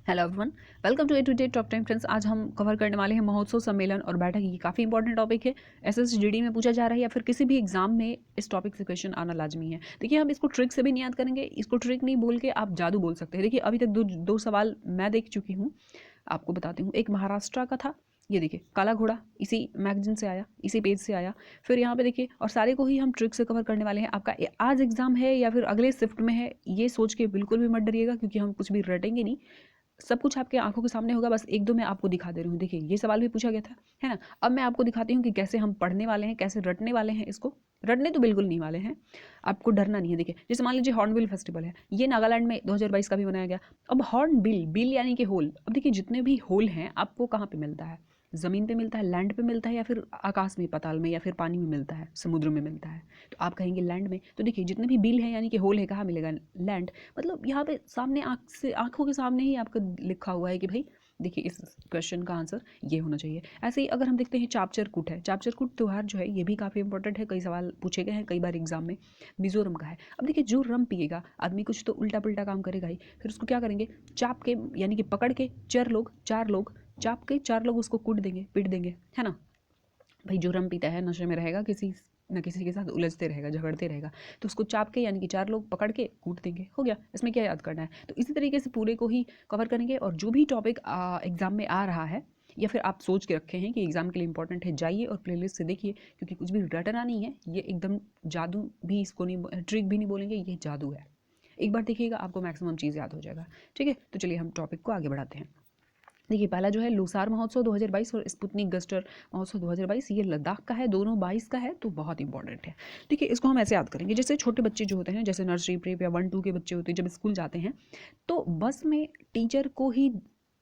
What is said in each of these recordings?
Hello everyone, welcome to a today top 10 friends. आज हम cover करने वाले हैं महोत्सव, सम्मेलन और बैठक। ये काफ़ी इंपॉर्टेंट टॉपिक है। एसएसजीडी में पूछा जा रहा है या फिर किसी भी एग्जाम में इस टॉपिक से क्वेश्चन आना लाजमी है। देखिए, हम इसको ट्रिक से भी नहीं याद करेंगे, इसको ट्रिक नहीं बोल के आप जादू बोल सकते हैं। देखिए, अभी तक दो सवाल मैं देख चुकी हूँ, आपको बताती हूँ। एक महाराष्ट्र का था, ये देखिए काला घोड़ा, इसी मैगजीन से आया, इसी पेज से आया। फिर यहाँ पे देखिए, और सारे को ही हम ट्रिक से कवर करने वाले हैं। आपका आज एग्जाम है या फिर अगले शिफ्ट में है, ये सोच के बिल्कुल भी मत डरिएगा, क्योंकि हम कुछ भी रटेंगे नहीं। सब कुछ आपके आंखों के सामने होगा। बस एक दो मैं आपको दिखा दे रही हूँ। देखिए, ये सवाल भी पूछा गया था, है ना। अब मैं आपको दिखाती हूँ कि कैसे हम पढ़ने वाले हैं, कैसे रटने वाले हैं। इसको रटने तो बिल्कुल नहीं वाले हैं, आपको डरना नहीं है। देखिए, जैसे मान लीजिए हॉर्नबिल फेस्टिवल है, ये नागालैंड में 2022 का भी मनाया गया। अब हॉर्नबिल, बिल यानी कि होल। अब देखिए, जितने भी होल हैं आपको कहाँ पे मिलता है? ज़मीन पे मिलता है, लैंड पे मिलता है, या फिर आकाश में, पाताल में, या फिर पानी में मिलता है, समुद्र में मिलता है। तो आप कहेंगे लैंड में। तो देखिए, जितने भी बिल है यानी कि होल है, कहाँ मिलेगा? लैंड। मतलब यहाँ पे सामने आंखों के सामने ही आपका लिखा हुआ है कि भाई देखिए, इस क्वेश्चन का आंसर ये होना चाहिए। ऐसे ही अगर हम देखते हैं चापचरकूट है, चापचरकूट त्यौहार जो है ये भी काफ़ी इंपॉर्टेंट है। कई सवाल पूछे गए हैं कई बार एग्जाम में। मिजोरम का है। अब देखिए, जो रम पिएगा आदमी कुछ तो उल्टा पुल्टा काम करेगा ही। फिर उसको क्या करेंगे? चाप के यानी कि पकड़ के चार लोग चाप के चार लोग उसको कूट देंगे, पीट देंगे, है ना। भाई जो रम पीता है नशे में रहेगा, किसी न किसी के साथ उलझते रहेगा, झगड़ते रहेगा। तो उसको चाप के यानी कि चार लोग पकड़ के कूट देंगे, हो गया। इसमें क्या याद करना है? तो इसी तरीके से पूरे को ही कवर करेंगे। और जो भी टॉपिक एग्जाम में आ रहा है या फिर आप सोच के रखे हैं कि एग्जाम के लिए इंपॉर्टेंट है, जाइए और प्लेलिस्ट से देखिए, क्योंकि कुछ भी रटना नहीं है। ये एकदम जादू भी इसको नहीं, ट्रिक भी नहीं बोलेंगे, ये जादू है। एक बार देखिएगा, आपको मैक्सिमम चीज़ याद हो जाएगा। ठीक है, तो चलिए हम टॉपिक को आगे बढ़ाते हैं। देखिए, पहला जो है लोसार महोत्सव 2022 और स्पुतनिक गस्टर महोत्सव 2022, ये लद्दाख का है, दोनों 22 का है, तो बहुत इंपॉर्टेंट है। देखिए, इसको हम ऐसे याद करेंगे, जैसे छोटे बच्चे जो होते हैं, जैसे नर्सरी प्रेप या 1-2 के बच्चे होते हैं, जब स्कूल जाते हैं तो बस में टीचर को ही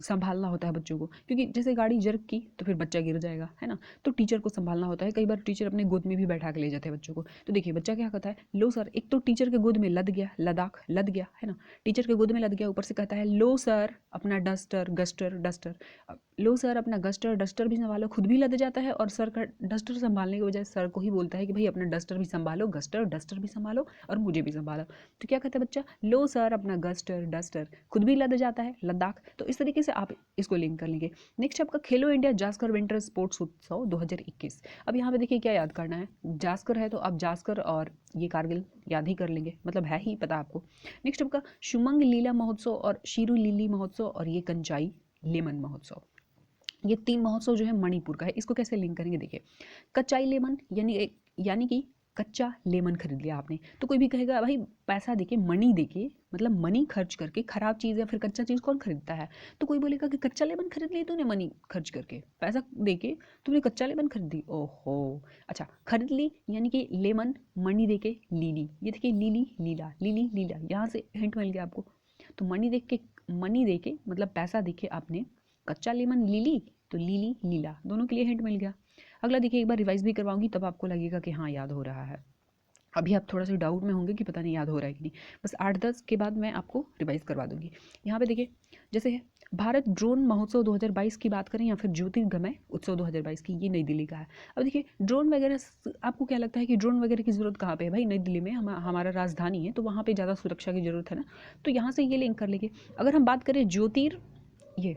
संभालना होता है बच्चों को, क्योंकि जैसे गाड़ी जर्क की तो फिर बच्चा गिर जाएगा, है ना। तो टीचर को संभालना होता है। कई बार टीचर अपने गोद में भी बैठा के ले जाते हैं बच्चों को। तो देखिए, बच्चा क्या कहता है? लो सर। एक तो टीचर के गोद में लद गया, लद्दाख लद गया, है ना। टीचर के गोद में लद गया, ऊपर से कहता है लो सर अपना डस्टर गस्टर डस्टर। लो सर अपना गस्टर डस्टर भी संभालो, खुद भी लद जाता है, और सर का डस्टर संभालने के बजाय सर को ही बोलता है कि भाई अपना डस्टर भी संभालो, गस्टर डस्टर भी संभालो, और मुझे भी संभालो। तो क्या कहता है बच्चा? लो सर अपना गस्टर डस्टर, खुद भी लद जाता है, लद्दाख। तो इस तरीके से आप इसको लिंक कर लेंगे। नेक्स्ट आपका खेलो इंडिया जास्कर विंटर स्पोर्ट्स उत्सव 2021। अब यहाँ पे देखिए क्या याद करना है। जास्कर है तो आप जास्कर और ये कारगिल याद ही कर लेंगे, मतलब है ही पता आपको। नेक्स्ट आपका शुमंग लीला महोत्सव और शीरू लिली महोत्सव और ये कंचाई लेमन महोत्सव। ये 3 महोत्सव जो है मणिपुर का है। इसको कैसे लिंक करेंगे? देखिए, कच्चाई लेमन यानी कि कच्चा लेमन खरीद लिया आपने, तो कोई भी कहेगा भाई पैसा देके, मनी देके, मतलब मनी खर्च करके खराब चीज़ या फिर कच्चा चीज़ कौन खरीदता है? तो कोई बोलेगा कि कच्चा लेमन खरीद लिया तूने, मनी खर्च करके, पैसा देके तुमने कच्चा लेमन खरीद ली। ओहो, अच्छा, खरीद ली यानी कि लेमन, मनी देके लीली। ये देखिए, लीली लीला, लीली लीला, यहाँ से हिंट मिल गया आपको। तो मनी देके मतलब पैसा देके आपने कच्चा लेमन लीली, तो लीली लीला, दोनों के लिए हिंट मिल गया। अगला देखिए, एक बार रिवाइज भी करवाऊंगी, तब आपको लगेगा कि हाँ याद हो रहा है। अभी आप थोड़ा सा डाउट में होंगे कि पता नहीं याद हो रहा है कि नहीं। बस 8-10 के बाद मैं आपको रिवाइज करवा दूंगी। यहाँ पे देखिए, जैसे है भारत ड्रोन महोत्सव 2022 की बात करें या फिर ज्योतिर्गमय उत्सव 2022 की, ये नई दिल्ली का है। अब देखिए, ड्रोन वगैरह, आपको क्या लगता है कि ड्रोन वगैरह की ज़रूरत कहाँ पे है? भाई नई दिल्ली में, हमारा राजधानी है, तो वहाँ पे ज़्यादा सुरक्षा की ज़रूरत है ना। तो यहाँ से ये लिंक कर लेंगे। अगर हम बात करें ये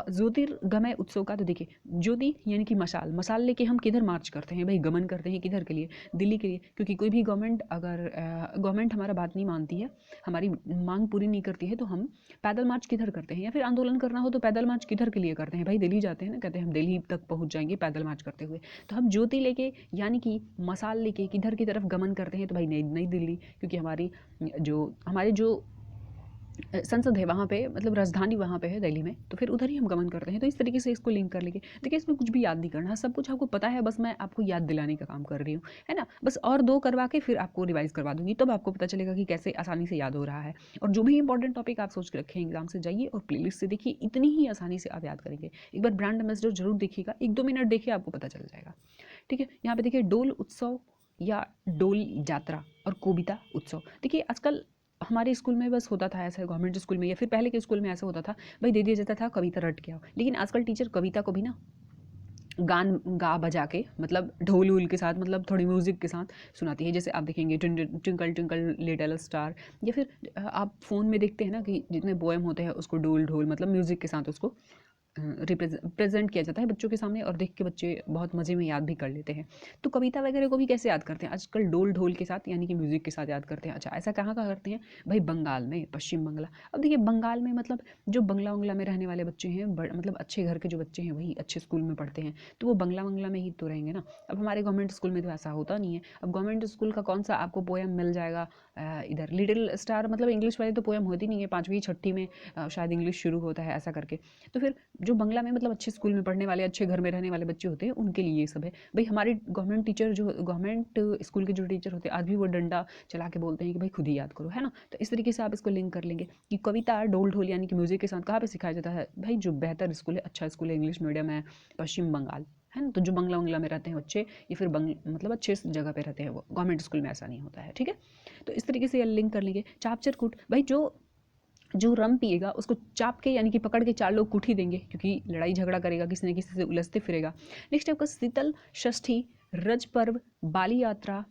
ज्योतिर्गमय उत्सव का, तो देखिए, ज्योति यानी कि मशाल, मशाल लेके हम किधर मार्च करते हैं भाई? गमन करते हैं किधर के लिए? दिल्ली के लिए। क्योंकि कोई भी गवर्नमेंट, अगर गवर्नमेंट हमारा बात नहीं मानती है, हमारी मांग पूरी नहीं करती है, तो हम पैदल मार्च किधर करते हैं? या फिर आंदोलन करना हो तो पैदल मार्च किधर के लिए करते हैं भाई? दिल्ली जाते हैं ना, कहते हैं हम दिल्ली तक पहुंच जाएंगे पैदल मार्च करते हुए। तो हम ज्योति लेके यानी कि मशाल लेके किधर की तरफ गमन करते हैं? तो भाई नई दिल्ली, क्योंकि हमारे जो संसद है वहाँ पे, मतलब राजधानी वहाँ पे है दिल्ली में, तो फिर उधर ही हम गमन करते हैं। तो इस तरीके से इसको लिंक कर लेंगे। देखिए, इसमें कुछ भी याद नहीं करना, सब कुछ आपको पता है, बस मैं आपको याद दिलाने का काम कर रही हूँ, है ना। बस और 2 करवा के फिर आपको रिवाइज करवा दूंगी, तब आपको पता चलेगा कि कैसे आसानी से याद हो रहा है। और जो भी इंपॉर्टेंट टॉपिक आप सोच के रखे हैं, एग्जाम से जाइए और प्लेलिस्ट से देखिए, इतनी ही आसानी से आप याद करेंगे। एक बार ब्रांड एम्बेसडर जरूर देखिएगा, 1-2 मिनट देखिए, आपको पता चल जाएगा। ठीक है, यहाँ पे देखिए, डोल उत्सव या डोल यात्रा और कोबिता उत्सव। देखिए, आजकल हमारे स्कूल में बस होता था ऐसा, गवर्नमेंट स्कूल में या फिर पहले के स्कूल में ऐसा होता था, भाई दे दिया जाता था कविता रट के आओ। लेकिन आजकल टीचर कविता को भी ना गान गा बजा के, मतलब ढोल वूल के साथ, मतलब थोड़ी म्यूज़िक के साथ सुनाती है। जैसे आप देखेंगे ट्विंकल ट्विंकल लिटिल स्टार, या फिर आप फ़ोन में देखते हैं ना कि जितने पोएम होते हैं उसको ढोल ढोल मतलब म्यूज़िक के साथ उसको प्रेजेंट किया जाता है बच्चों के सामने, और देख के बच्चे बहुत मज़े में याद भी कर लेते हैं। तो कविता वगैरह को भी कैसे याद करते हैं आजकल? डोल ढोल के साथ, यानी कि म्यूज़िक के साथ याद करते हैं। अच्छा, ऐसा कहाँ कहाँ करते हैं भाई? बंगाल में, पश्चिम बंगाल। अब देखिए बंगाल में मतलब जो बंगला वंगला में रहने वाले बच्चे हैं, मतलब अच्छे घर के जो बच्चे हैं वही अच्छे स्कूल में पढ़ते हैं, तो वो बंगला वंगला में ही तो रहेंगे ना। अब हमारे गवर्नमेंट स्कूल में तो ऐसा होता नहीं है। अब गवर्नमेंट स्कूल का कौन सा आपको पोएम मिल जाएगा? इधर लिटिल स्टार, मतलब इंग्लिश वाली तो पोएम होती नहीं है, 5वीं 6ठी में शायद इंग्लिश शुरू होता है ऐसा करके। तो फिर जो बंगला में मतलब अच्छे स्कूल में पढ़ने वाले, अच्छे घर में रहने वाले बच्चे होते हैं, उनके लिए ये सब है भाई। हमारे गवर्नमेंट टीचर, जो गवर्नमेंट स्कूल के जो टीचर होते हैं, आज भी वो डंडा चला के बोलते हैं कि भाई खुद ही याद करो, है ना। तो इस तरीके से आप इसको लिंक कर लेंगे कि कविता डोल ढोल यानी कि म्यूजिक के साथ कहाँ पे सिखाया जाता है भाई? जो बेहतर स्कूल है, अच्छा स्कूल है, इंग्लिश मीडियम है, पश्चिम बंगाल, है ना। तो जो बंगला वंगला में रहते हैं बच्चे, या फिर मतलब अच्छे जगह पे रहते हैं, वो गवर्नमेंट स्कूल में ऐसा नहीं होता है, ठीक है। तो इस तरीके से ये लिंक कर लेंगे। चापचर कूट भाई, जो रम पिएगा उसको चाप के यानी कि पकड़ के 4 लोग कूट ही देंगे, क्योंकि लड़ाई झगड़ा करेगा, किसी न किसी से उलझते फिरेगा। नेक्स्ट आपका शीतल षष्ठी, रज पर्व, बाली यात्रा,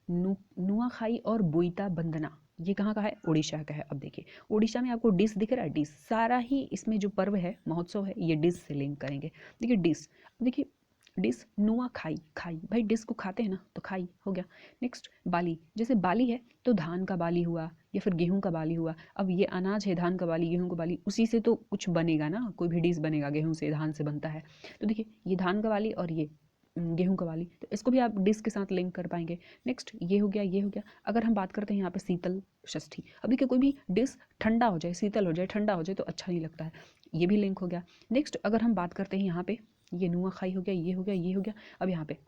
नुआखाई और बोईता बंदना। ये कहाँ का है? उड़ीसा का है। अब देखिए उड़ीसा में आपको डिश दिख रहा है, डिश सारा ही इसमें जो पर्व है, महोत्सव है, ये डिश से लिंक करेंगे। देखिए डिश, देखिए डिश नुआ खाई, खाई भाई डिश को खाते हैं ना, तो खाई हो गया। नेक्स्ट बाली, जैसे बाली है तो धान का बाली हुआ, या फिर गेहूं का बाली हुआ। अब ये अनाज है, धान का बाली, गेहूं का बाली, उसी से तो कुछ बनेगा ना, कोई भी डिश बनेगा, गेहूं से, धान से बनता है। तो देखिए ये धान का बाली और ये गेहूं का बाली, तो इसको भी आप डिश के साथ लिंक कर पाएंगे। नेक्स्ट ये हो गया, ये हो गया। अगर हम बात करते हैं यहाँ पे शीतल षष्ठी, अब देखिए कोई भी डिश ठंडा हो जाए, शीतल हो जाए, ठंडा हो जाए तो अच्छा नहीं लगता है, ये भी लिंक हो गया। नेक्स्ट अगर हम बात करते हैं यहाँ पे, ये नुआ खाई हो गया, ये हो गया, ये हो गया। अब यहाँ पे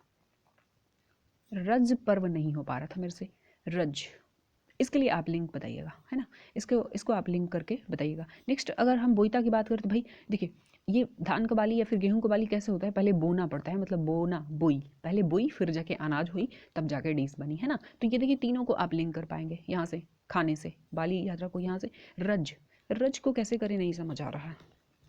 रज पर्व नहीं हो पा रहा था मेरे से, रज, इसके लिए आप लिंक बताइएगा, है ना। इसको आप लिंक करके बताइएगा। नेक्स्ट अगर हम बोईता की बात करें तो भाई देखिए ये धान का बाली या फिर गेहूं का बाली कैसे होता है? पहले बोना पड़ता है, मतलब बोना, बोई, पहले बोई फिर जाके अनाज हुई, तब जाके डिश बनी, है ना। तो ये देखिए तीनों को आप लिंक कर पाएंगे यहाँ से, खाने से, बाली यात्रा को यहाँ से। रज, रज को कैसे करें नहीं समझ आ रहा है,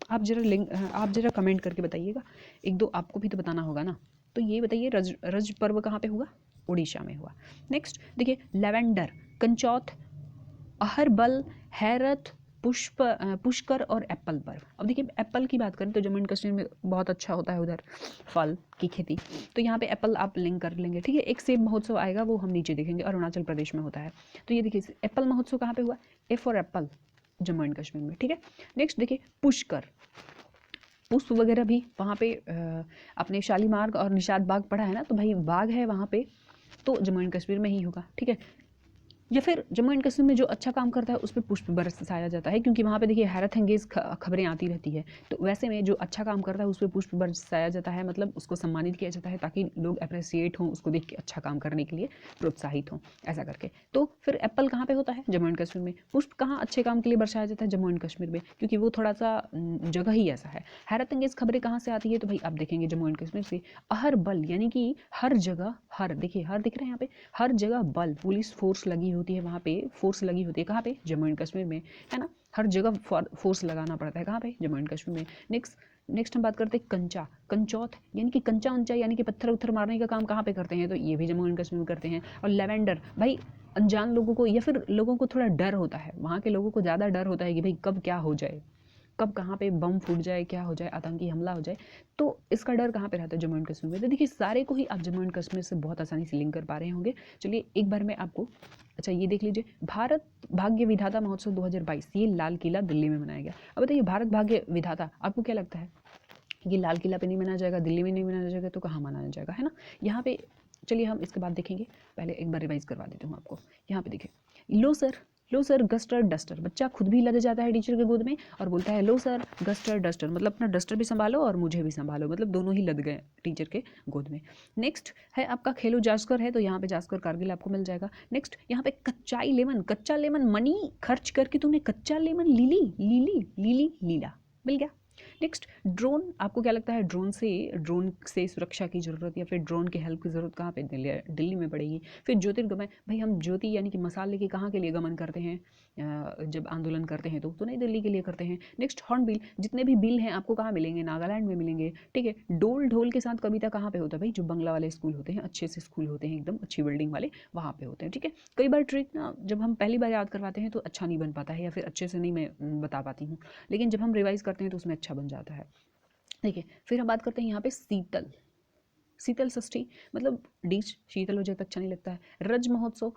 आप जरा कमेंट करके बताइएगा। एक दो आपको भी तो बताना होगा ना। तो ये बताइए रज रज पर्व कहाँ पे हुआ? उड़ीसा में हुआ। नेक्स्ट देखिए लेवेंडर, कंचौथ, अहरबल, हैरत, पुष्कर और एप्पल पर्व। अब देखिए एप्पल की बात करें तो जम्मू एंड कश्मीर में बहुत अच्छा होता है उधर फल की खेती, तो यहाँ पे एप्पल आप लिंक कर लेंगे, ठीक है। एक सेब महोत्सव आएगा, वो हम नीचे देखेंगे, अरुणाचल प्रदेश में होता है। तो ये देखिए एप्पल महोत्सव कहाँ पे हुआ? A for Apple, Jammu and Kashmir में, ठीक है। नेक्स्ट देखिए पुष्कर, पुष्प वगैरह भी वहाँ पे अपने शालीमार और निषाद बाग पढ़ा है ना, तो भाई बाग है वहाँ पे, तो जम्मू एंड कश्मीर में ही होगा, ठीक है। या फिर जम्मू एंड कश्मीर में जो अच्छा काम करता है उस पर पुष्प बरसाया जाता है, क्योंकि वहाँ पे देखिए हैरत अंगेज खबरें आती रहती है, तो वैसे में जो अच्छा काम करता है उस पर पुष्प बरसाया जाता है, मतलब उसको सम्मानित किया जाता है, ताकि लोग अप्रिसिएट हों, उसको देख के अच्छा काम करने के लिए प्रोत्साहित हों, ऐसा करके। तो फिर एप्पल कहाँ पे होता है? जम्मू एंड कश्मीर में। पुष्प कहाँ अच्छे काम के लिए बरसाया जाता है? जम्मू एंड कश्मीर में, क्योंकि वो थोड़ा सा जगह ही ऐसा है। हैरत अंगेज खबरें कहाँ से आती है? तो भाई आप देखेंगे जम्मू एंड कश्मीर से। अहर बल यानी कि हर जगह, हर देखिए हर दिख रहे हैं यहाँ पे, हर जगह बल, पुलिस फोर्स लगी होती है वहाँ पे, फोर्स लगी होती है कहाँ पे? जम्मू एंड कश्मीर में, है ना। हर जगह फोर्स लगाना पड़ता है, कहाँ पे? जम्मू एंड कश्मीर में। नेक्स्ट हम बात करते हैं कंचा, कंचौथ यानी कि कंचा उंचा यानी कि पत्थर उत्थर मारने का काम कहाँ पे करते हैं? तो ये भी जम्मू एंड कश्मीर में करते हैं। और लेवेंडर भाई अनजान लोगों को या फिर लोगों को थोड़ा डर होता है, वहाँ के लोगों को ज़्यादा डर होता है कि भाई कब क्या हो जाए, कब कहाँ पे बम फूट जाए, क्या हो जाए, आतंकी हमला हो जाए, तो इसका डर कहाँ पे रहता है? जम्मू एंड कश्मीर में। तो देखिए सारे को ही आप जम्मू एंड कश्मीर से बहुत आसानी से लिंक कर पा रहे होंगे। चलिए एक बार मैं आपको, अच्छा ये देख लीजिए, भारत भाग्य विधाता महोत्सव 2022, ये लाल किला दिल्ली में मनाया गया। अब बताइए भारत भाग्य विधाता आपको क्या लगता है? ये लाल किला पे नहीं मनाया जाएगा, दिल्ली में नहीं मनाया जाएगा, तो कहाँ मनाया जाएगा, है ना। यहाँ पे चलिए हम इसके बाद देखेंगे, पहले एक बार रिवाइज करवा देती हूँ आपको। यहाँ पे देखिए लो सर गस्टर डस्टर, बच्चा खुद भी लद जाता है टीचर के गोद में और बोलता है लो सर गस्टर डस्टर, मतलब अपना डस्टर भी संभालो और मुझे भी संभालो, मतलब दोनों ही लद गए टीचर के गोद में। नेक्स्ट है आपका खेलो जास्कर है, तो यहाँ पे जास्कर कारगिल आपको मिल जाएगा। नेक्स्ट यहाँ पे कच्चाई लेमन, कच्चा लेमन मनी खर्च करके तुमने कच्चा लेमन लीली लीला मिल गया। नेक्स्ट ड्रोन, आपको क्या लगता है ड्रोन से सुरक्षा की ज़रूरत या फिर ड्रोन की हेल्प की ज़रूरत कहाँ पे दिल्ली में पड़ेगी। फिर ज्योतिर्गमय, भाई हम ज्योति यानी कि मसाल लेके कहाँ के लिए गमन करते हैं, जब आंदोलन करते हैं तो नई दिल्ली के लिए करते हैं। नेक्स्ट हॉर्नबिल, जितने भी बिल हैं आपको कहाँ मिलेंगे, नागालैंड में मिलेंगे। ठीक है, डोल ढोल के साथ कविता कहाँ पे होता है भाई, जो बंगला वाले स्कूल होते हैं, अच्छे से स्कूल होते हैं, एकदम अच्छी बिल्डिंग वाले, वहाँ पे होते हैं। ठीक है, कई बार ट्रिक ना जब हम पहली बार याद करवाते हैं तो अच्छा नहीं बन पाता है या फिर अच्छे से नहीं मैं बता पाती हूँ, लेकिन जब हम रिवाइज करते हैं तो उसमें अच्छा बन जाता है। देखिए फिर हम बात करते हैं यहाँ पे शीतल षष्ठी, मतलब डिश शीतल हो जाए तो अच्छा नहीं लगता है। रज महोत्सव,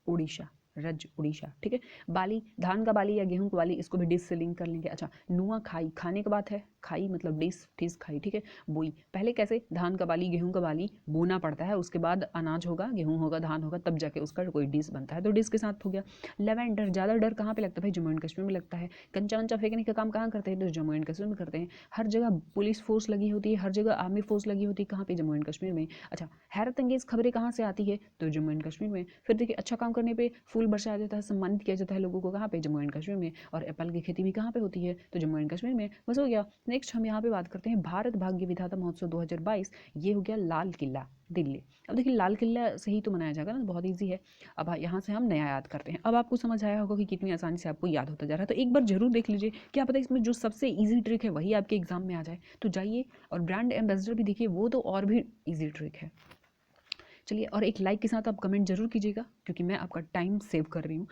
उड़ीसा रज उड़ीसा। ठीक है, बाली, धान का बाली या गेहूं का बाली, इसको भी डिश से लिंक कर लेंगे। अच्छा, नुआ खाई, खाने की बात है, खाई मतलब डिश खाई। ठीक है, बोई, पहले कैसे धान का बाली गेहूं का बाली बोना पड़ता है, उसके बाद अनाज होगा, गेहूं होगा, धान होगा, तब जाके उसका कोई डिश बनता है, तो डिश के साथ हो गया। लेवेंडर, ज़्यादा डर कहाँ पे लगता है भाई, जम्मू एंड कश्मीर में लगता है। कंचा वंचा फेंकने का काम कहाँ करते हैं, तो जम्मू एंड कश्मीर में करते हैं। हर जगह पुलिस फोर्स लगी होती है, हर जगह आर्मी फोर्स लगी होती है, कहाँ पे, जम्मू एंड कश्मीर में। अच्छा, हैरत अंगेज खबरें कहाँ से आती है, तो जम्मू एंड कश्मीर में। फिर देखिए अच्छा काम करने पे फूल बरसाया जाता है, सम्मानित किया जाता है लोगों को, कहाँ पे, जम्मू एंड कश्मीर में। और एप्पल की खेती भी कहाँ पे होती है, तो जम्मू एंड कश्मीर में। बस हो गया। नेक्स्ट हम यहाँ पे बात करते हैं भारत भाग्य विधाता महोत्सव 2022, ये हो गया लाल किला दिल्ली। अब देखिए लाल किला से ही तो मनाया जाएगा ना, बहुत ईजी है। अब यहाँ से हम नया याद करते हैं। अब आपको समझ आया होगा कि कितनी आसानी से आपको याद होता जा रहा है, तो एक बार जरूर देख लीजिए, क्या पता इसमें जो सबसे ईजी ट्रिक है वही आपके एग्जाम में आ जाए। तो जाइए और ब्रांड एम्बेसडर भी देखिए, वो तो और भी ईजी ट्रिक है। चलिए, और एक लाइक के साथ आप कमेंट जरूर कीजिएगा, क्योंकि मैं आपका टाइम सेव कर रही हूँ।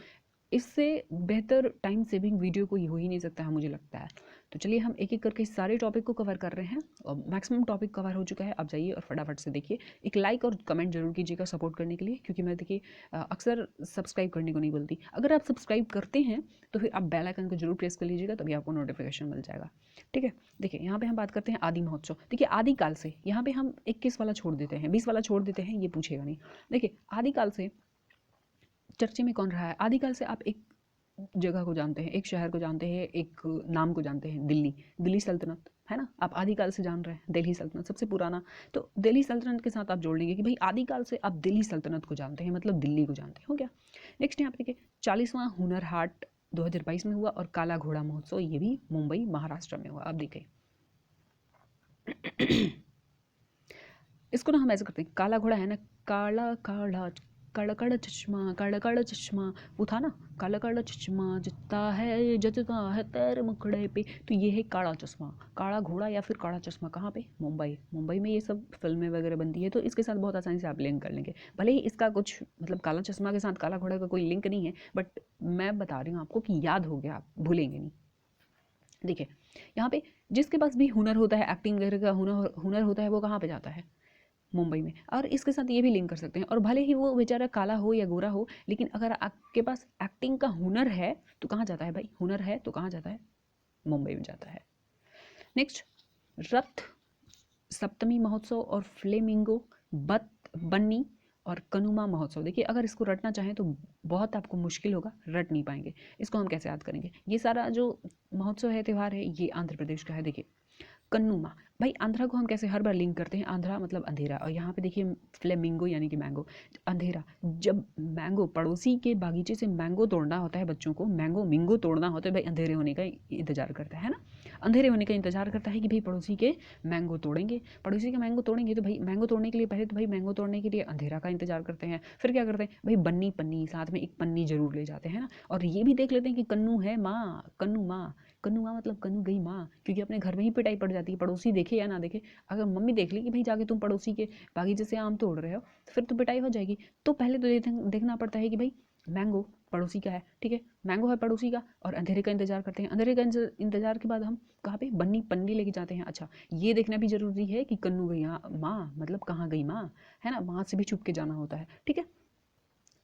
इससे बेहतर टाइम सेविंग वीडियो कोई हो ही नहीं सकता है, मुझे लगता है। तो चलिए हम एक एक करके सारे टॉपिक को कवर कर रहे हैं, और मैक्सिमम टॉपिक कवर हो चुका है। आप जाइए और फटाफट से देखिए, एक लाइक और कमेंट जरूर कीजिएगा सपोर्ट करने के लिए, क्योंकि मैं देखिए अक्सर सब्सक्राइब करने को नहीं बोलती। अगर आप सब्सक्राइब करते हैं तो फिर आप बेल आइकन को जरूर प्रेस कर लीजिएगा, तभी आपको नोटिफिकेशन मिल जाएगा। ठीक है, देखिए यहाँ पे हम बात करते हैं आदि महोत्सव। देखिए आदिकाल से, यहाँ पे हम 21 वाला छोड़ देते हैं, 20 वाला छोड़ देते हैं, ये पूछेगा नहीं। देखिए आदिकाल से चर्चे में कौन रहा है, आदिकाल से आप एक जगह को जानते हैं, एक शहर को जानते हैं, एक नाम को जानते हैं, दिल्ली सल्तनत, है ना। आप आदिकाल से जान रहे हैं, दिल्ली सल्तनत सबसे पुराना, तो दिल्ली सल्तनत के साथ आप जोड़ लेंगे कि भाई आदिकाल से आप दिल्ली सल्तनत को जानते हैं, मतलब दिल्ली को जानते हैं, हो गया। नेक्स्ट यहाँ पे देखिए 40वां हुनर हाट 2022 में हुआ, और काला घोड़ा महोत्सव ये भी मुंबई महाराष्ट्र में हुआ। आप देखिए इसको ना हम ऐसे करते हैं, काला घोड़ा है ना, काला काला काला काला काला चश्मा, वो था ना, काला काला चश्मा जचता है तेरे मुखड़े पे, तो ये है काला चश्मा, काला घोड़ा या फिर काला चश्मा, कहाँ पे, मुंबई में ये सब फिल्में वगैरह बनती है, तो इसके साथ बहुत आसानी से आप लिंक कर लेंगे। भले ही इसका कुछ मतलब काला चश्मा के साथ काला घोड़ा का कोई लिंक नहीं है, बट मैं बता रही हूँ आपको कि याद हो गया, आप भूलेंगे नहीं। देखिए यहाँ पे जिसके पास भी हुनर होता है, एक्टिंग वगैरह का हुनर होता है, वो कहाँ पे जाता है, मुंबई में। और इसके साथ ये भी लिंक कर सकते हैं, और भले ही वो बेचारा काला हो या गोरा हो, लेकिन अगर आपके पास एक्टिंग का हुनर है तो कहाँ जाता है भाई, हुनर है तो कहाँ जाता है, मुंबई में जाता है। नेक्स्ट, रथ सप्तमी महोत्सव और फ्लेमिंगो बन्नी और कनुमा महोत्सव। देखिए अगर इसको रटना चाहें तो बहुत आपको मुश्किल होगा, रट नहीं पाएंगे। इसको हम कैसे याद करेंगे, ये सारा जो महोत्सव है, त्यौहार है, ये आंध्र प्रदेश का है। देखिए कन्नुमा, भाई आंध्रा को हम कैसे हर बार लिंक करते हैं, आंध्रा मतलब अंधेरा, और यहाँ पे देखिए फ्लेमिंगो यानी कि मैंगो, अंधेरा। जब मैंगो, पड़ोसी के बागीचे से मैंगो तोड़ना होता है बच्चों को, मिंगो तोड़ना होता है, भाई अंधेरे होने का इंतजार करता है ना, अंधेरे होने का इंतजार करता है कि भाई पड़ोसी के मैंगो तोड़ेंगे, पड़ोसी के मैंगो तोड़ेंगे, तो भाई मैंगो तोड़ने के लिए पहले तो भाई मैंगो तोड़ने के लिए अंधेरा का इंतजार करते हैं, फिर क्या करते हैं भाई, बन्नी पन्नी, साथ में एक पन्नी जरूर ले जाते हैं ना। और ये भी देख लेते हैं कि कन्नू है माँ, कन्नू माँ मतलब कन्नू गई माँ, क्योंकि अपने घर में ही पिटाई पड़ जाती है, पड़ोसी देखे या ना देखे। अगर मम्मी देख ली कि भाई जाके तुम पड़ोसी के बागीचे से आम तोड़ रहे हो, तो फिर तो पिटाई हो जाएगी। तो पहले तो देखना पड़ता है कि भाई मैंगो पड़ोसी का है, ठीक है, मैंगो है पड़ोसी का, और अंधेरे का इंतजार करते हैं, अंधेरे का इंतजार के बाद हम कहाँ पे, बन्नी पन्नी लेके जाते हैं। अच्छा, ये देखना भी जरूरी है कि कन्नू गई माँ, मतलब कहाँ गई माँ, है ना, माँ से भी छुप के जाना होता है। ठीक है,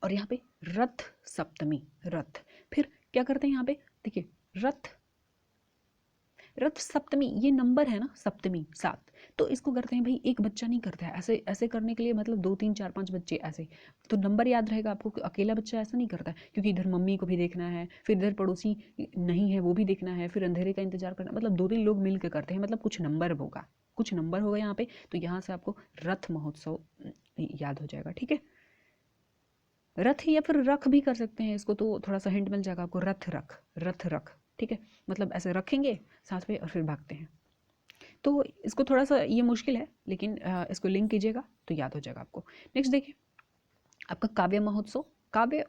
और यहाँ पे रथ सप्तमी, रथ, फिर क्या करते हैं यहाँ पे, देखिए रथ सप्तमी, ये नंबर है ना, सप्तमी 7, तो इसको करते हैं भाई, एक बच्चा नहीं करता है, ऐसे ऐसे करने के लिए मतलब 2 3 4 5 बच्चे ऐसे, तो नंबर याद रहेगा आपको, अकेला बच्चा ऐसा नहीं करता है, क्योंकि इधर मम्मी को भी देखना है, फिर इधर पड़ोसी नहीं है वो भी देखना है, फिर अंधेरे का इंतजार करना, मतलब 2 3 लोग मिलकर करते हैं, मतलब कुछ नंबर होगा यहाँ पे, तो यहाँ से आपको रथ महोत्सव याद हो जाएगा। ठीक है, रथ या फिर रख भी कर सकते हैं इसको, तो थोड़ा सा हिंट मिल जाएगा आपको, रथ रख, ठीक है, मतलब ऐसे रखेंगे सांस पे और फिर भागते हैं। तो इसको थोड़ा सा ये मुश्किल है, लेकिन इसको लिंक कीजिएगा तो याद हो जाएगा आपको। नेक्स्ट देखिए, आपका काव्य महोत्सव, काव्य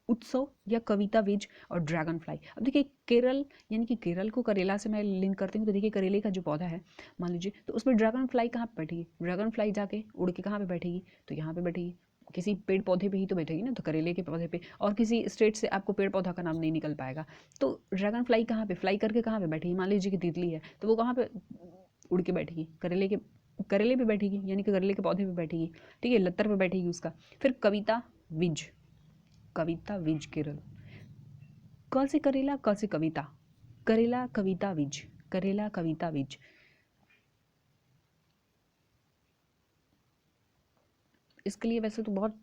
उत्सव या कविता विज और ड्रैगन फ्लाई। अब देखिए केरल, यानी कि केरल को करेला से मैं लिंक करती हूँ, तो देखिए करेले का जो पौधा है मान लीजिए, तो उसमें ड्रैगन फ्लाई कहाँ पे बैठेगी? ड्रैगन फ्लाई जाके उड़ के कहाँ पे बैठेगी? तो यहाँ पे बैठेगी, किसी पेड़ पौधे पे ही तो बैठेगी ना, तो करेले के पौधे पे। और किसी स्टेट से आपको पेड़ पौधा का नाम नहीं निकल पाएगा, तो ड्रैगन फ्लाई कहाँ पे फ्लाई करके कहाँ पे बैठेगी? मान लीजिए कि तितली है, तो वो कहाँ पे उड़ के बैठेगी? करेले पे बैठेगी, यानी कि करेले के पौधे पे बैठेगी, ठीक है, लत्तर पे बैठेगी उसका। फिर कविता विज, कविता विज केरल, क से करेला, क से कविता, करेला कविता विज, करेला कविता विज। इसके लिए वैसे तो बहुत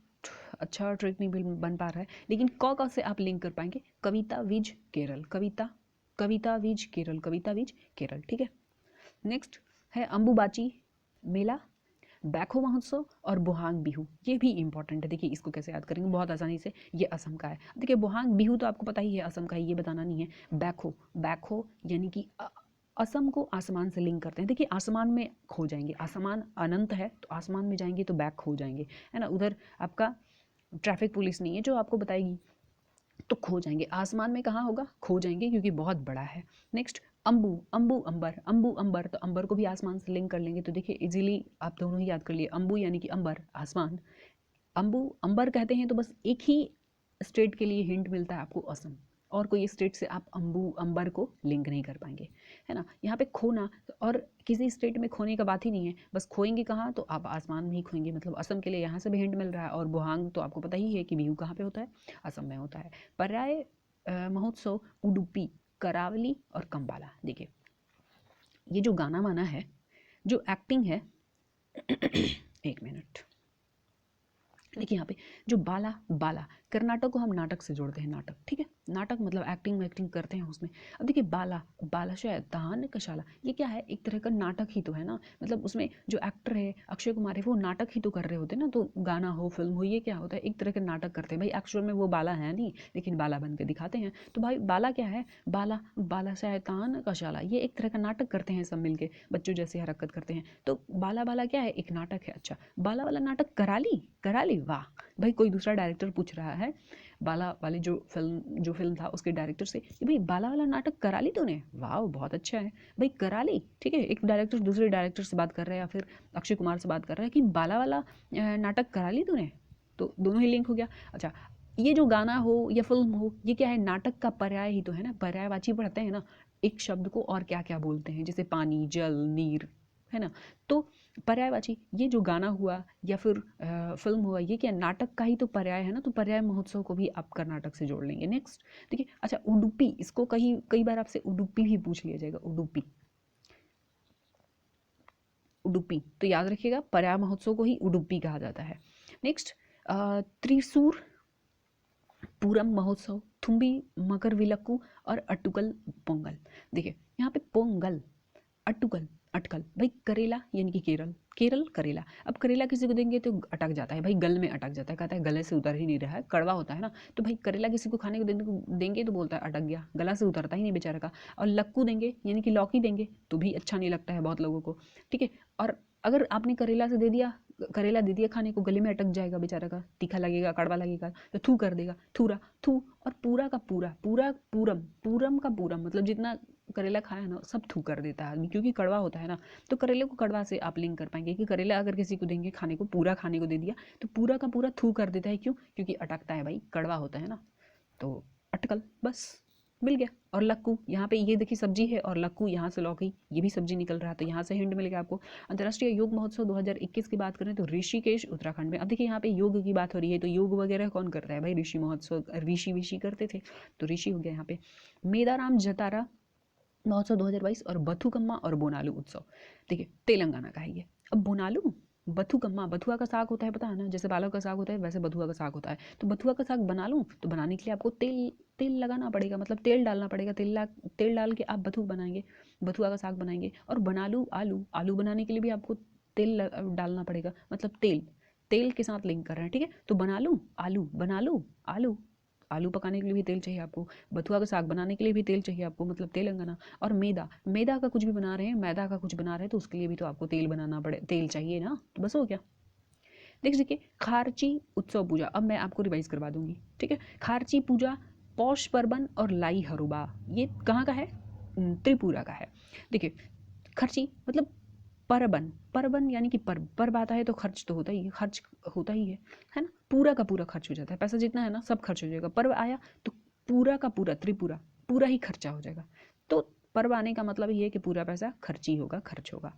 अच्छा ट्रिक नहीं बन पा रहा है, लेकिन क से आप लिंक कर पाएंगे, कविता विज केरल, कविता विज केरल, कविता विज केरल, ठीक है। नेक्स्ट है अंबुबाची मेला, बैखो महोत्सव और बोहांग बिहू, ये भी इंपॉर्टेंट है। देखिए इसको कैसे याद करेंगे बहुत आसानी से, ये असम का है। देखिए बोहांग बिहू तो आपको पता ही है असम का है, ये बताना नहीं है। बैखो, बैखो यानी कि असम को आसमान से लिंक करते हैं। देखिए आसमान में खो जाएंगे, आसमान अनंत है तो आसमान में जाएंगे तो बैक खो जाएंगे, है ना। उधर आपका ट्रैफिक पुलिस नहीं है जो आपको बताएगी, तो खो जाएंगे। आसमान में कहाँ होगा? खो जाएंगे, क्योंकि बहुत बड़ा है। नेक्स्ट अंबु, अंबु अंबर, अंबु अंबर, तो अंबर को भी आसमान से लिंक कर लेंगे, तो देखिए इजीली आप दोनों ही याद कर लिए। अंबु यानी कि अंबर, आसमान, अंबु अंबर कहते हैं तो बस एक ही स्टेट के लिए हिंट मिलता है आपको, असम। और कोई स्टेट से आप अंबु अंबर को लिंक नहीं कर पाएंगे, है ना। यहाँ पे खोना, और किसी स्टेट में खोने का बात ही नहीं है, बस खोएंगे कहाँ? तो आप आसमान में ही खोएंगे, मतलब असम के लिए यहाँ से भी हिंट मिल रहा है। और बोहांग तो आपको पता ही है कि बिहू कहाँ पे होता है, असम में होता है। पर्याय महोत्सव उडुपी, करावली और कंबाला। देखिए ये जो गाना वाना है, जो एक्टिंग है एक मिनट, देखिए यहाँ पे जो बाला, बाला कर्नाटक को हम नाटक से जोड़ते हैं, नाटक, ठीक है, नाटक मतलब एक्टिंग में एक्टिंग करते हैं उसमें। अब देखिए बाला, बाला शायद तहान कशाला, ये क्या है? एक तरह का नाटक ही तो है ना, मतलब उसमें जो एक्टर है अक्षय कुमार है वो नाटक ही तो कर रहे होते हैं ना, तो गाना हो फिल्म हो, ये क्या होता है? एक तरह का नाटक करते हैं भाई। एक्चुअल में वो बाला है नहीं, लेकिन बाला बन के दिखाते हैं। तो भाई बाला क्या है? बाला, बाला शायद तहान कशाला, ये एक तरह का नाटक करते हैं सब मिलके, बच्चों जैसे हरकत करते हैं। तो बाला बाला क्या है? एक नाटक है। अच्छा बाला वाला नाटक कराली, कराली, वाह भाई, कोई दूसरा डायरेक्टर पूछ रहा है बाला वाली जो फिल्म था उसके डायरेक्टर से कि भाई बाला वाला नाटक करा ली तूने, वाह बहुत अच्छा है भाई, करा ली, ठीक है। एक डायरेक्टर दूसरे डायरेक्टर से बात कर रहा है, या फिर अक्षय कुमार से बात कर रहा है कि बाला वाला नाटक करा ली तूने, तो दोनों ही लिंक हो गया। अच्छा ये जो गाना हो या फिल्म हो, ये क्या है? नाटक का पर्याय ही तो है ना, पर्यायवाची पढ़ते हैं ना, एक शब्द को और क्या क्या बोलते हैं, जैसे पानी, जल, नीर, है ना। तो पर्यायवाची, ये जो गाना हुआ या फिर फिल्म हुआ, ये क्या नाटक का ही तो पर्याय है ना, तो पर्याय महोत्सव को भी आप कर्नाटक से जोड़ लेंगे। नेक्स्ट देखिए, अच्छा उडुपी, इसको कई बार आपसे उडुपी भी पूछ लिया जाएगा, उडुपी, उडुपी, तो याद रखिएगा पर्याय महोत्सव को ही उडुपी कहा जाता है। नेक्स्ट त्रिशूर पूरम महोत्सव, थुम्बी, मकर विलक्कू और अटुकल पोंगल। देखिए यहाँ पे पोंगल, अटुकल, अटकल, भाई करेला यानी कि केरल, केरल करेला। अब करेला किसी को देंगे तो अटक जाता है भाई, गल में अटक जाता है, कहता है गले से उतर ही नहीं रहा है, कड़वा होता है ना। तो भाई करेला किसी को खाने को देंगे तो बोलता है अटक गया, गला से उतरता ही नहीं बेचारे का। और लक्कू देंगे यानी कि लौकी देंगे तो भी अच्छा नहीं लगता है बहुत लोगों को, ठीक है। और अगर आपने करेला से दे दिया, करेला दे दिया खाने को, गले में अटक जाएगा बेचारा का, तीखा लगेगा, कड़वा लगेगा, तो थू कर देगा, थूरा, थू। और पूरा का पूरा, पूरा पूरम, पूरम का पूरम, मतलब जितना करेला खाया ना सब थू कर देता है आदमी, क्योंकि कड़वा होता है ना। तो करेले को कड़वा से आप लिंक कर पाएंगे कि करेला अगर किसी को देंगे खाने को, पूरा खाने को दे दिया, तो पूरा का पूरा थू कर देता है, क्यों? क्योंकि अटकता है भाई, कड़वा होता है ना, तो अटकल, बस मिल गया। और लक्कू, यहाँ पे ये देखिए सब्जी है, और लक्कू यहाँ से लौकी, ये भी सब्जी निकल रहा है, तो यहाँ से हिंट मिल गया आपको। अंतर्राष्ट्रीय योग महोत्सव 2021 की बात करें तो ऋषिकेश उत्तराखंड में। अब देखिए यहाँ पे योग की बात हो रही है, तो योग वगैरह कौन कर रहा है भाई? ऋषि महोत्सव, ऋषि करते थे, तो ऋषि हो गया यहाँ पे। मेदाराम जतारा महोत्सव 2022 और बथुकम्मा और बोनालू उत्सव, देखिए तेलंगाना का है ये। अब बोनालू, बथुकम्मा, बथुआ का साग होता है पता है ना, जैसे पालक का साग होता है वैसे बथुआ का साग होता है। तो बथुआ का साग बना लूँ, तो बनाने के लिए आपको तेल तेल लगाना पड़ेगा, मतलब तेल डालना पड़ेगा, तेल डाल के आप बथुआ बनाएंगे, बथुआ का साग बनाएंगे। और बनालू आलू, आलू बनाने के लिए भी आपको तेल डालना पड़ेगा, मतलब तेल, तेल के साथ लिंक कर रहे हैं, ठीक है। तो बना लूँ आलू, बना लूँ आलू, आलू पकाने के लिए भी तेल चाहिए आपको, बथुआ का साग बनाने के लिए भी तेल चाहिए आपको, मतलब तेलंगाना। और मैदा, मैदा का कुछ भी बना रहे हैं, मैदा का कुछ बना रहे हैं तो उसके लिए भी तो आपको तेल बनाना पड़े, तेल चाहिए ना, तो बस हो गया। नेक्स्ट देखिए खारची उत्सव पूजा, अब मैं आपको रिवाइज करवा दूंगी, ठीक है। खारची पूजा, पौष परबन और लाई हरुबा, ये कहाँ का है? त्रिपुरा का है। देखिए खर्ची मतलब परबन, परबन यानी कि पर्व आता है तो खर्च तो होता ही है, खर्च होता ही है ना, पूरा का पूरा खर्च हो जाता है, पैसा जितना है ना सब खर्च हो जाएगा। पर्व आया तो पूरा का पूरा त्रिपुरा पूरा ही खर्चा हो जाएगा। तो पर्व आने का मतलब ये है कि पूरा पैसा खर्च ही होगा, खर्च होगा।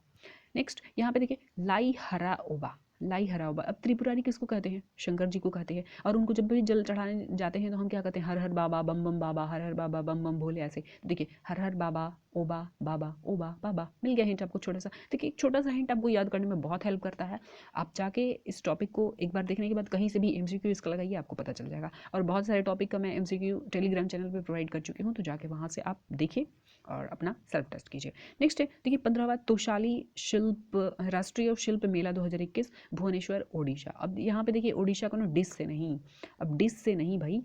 नेक्स्ट यहाँ पे देखिए लाई हरा ओबा, लाई हरा ओबा, अब त्रिपुरारी किसको कहते हैं? शंकर जी को कहते हैं। और उनको जब भी जल चढ़ाने जाते हैं तो हम क्या कहते हैं? हर हर बाबा बम बम बाबा, हर हर बाबा बम बम भोले, ऐसे। तो देखिए हर हर बाबा ओबा बाबा ओबा बाबा, मिल गया हिंट आपको छोटा सा। देखिए एक छोटा सा हिंट आपको याद करने में बहुत हेल्प करता है। आप जाके इस टॉपिक को एक बार देखने के बाद कहीं से भी एमसीक्यू इसका लगाइए, आपको पता चल जाएगा। और बहुत सारे टॉपिक का मैं एमसीक्यू टेलीग्राम चैनल पर प्रोवाइड कर चुकी हूँ, तो जाके वहाँ से आप देखिए और अपना सेल्फ टेस्ट कीजिए। नेक्स्ट है देखिए 15वां तोशाली शिल्प, राष्ट्रीय शिल्प मेला 2021, भुवनेश्वर ओडिशा। अब यहाँ पे देखिए ओडिशा को ना डिश से नहीं, अब डिश से नहीं भाई,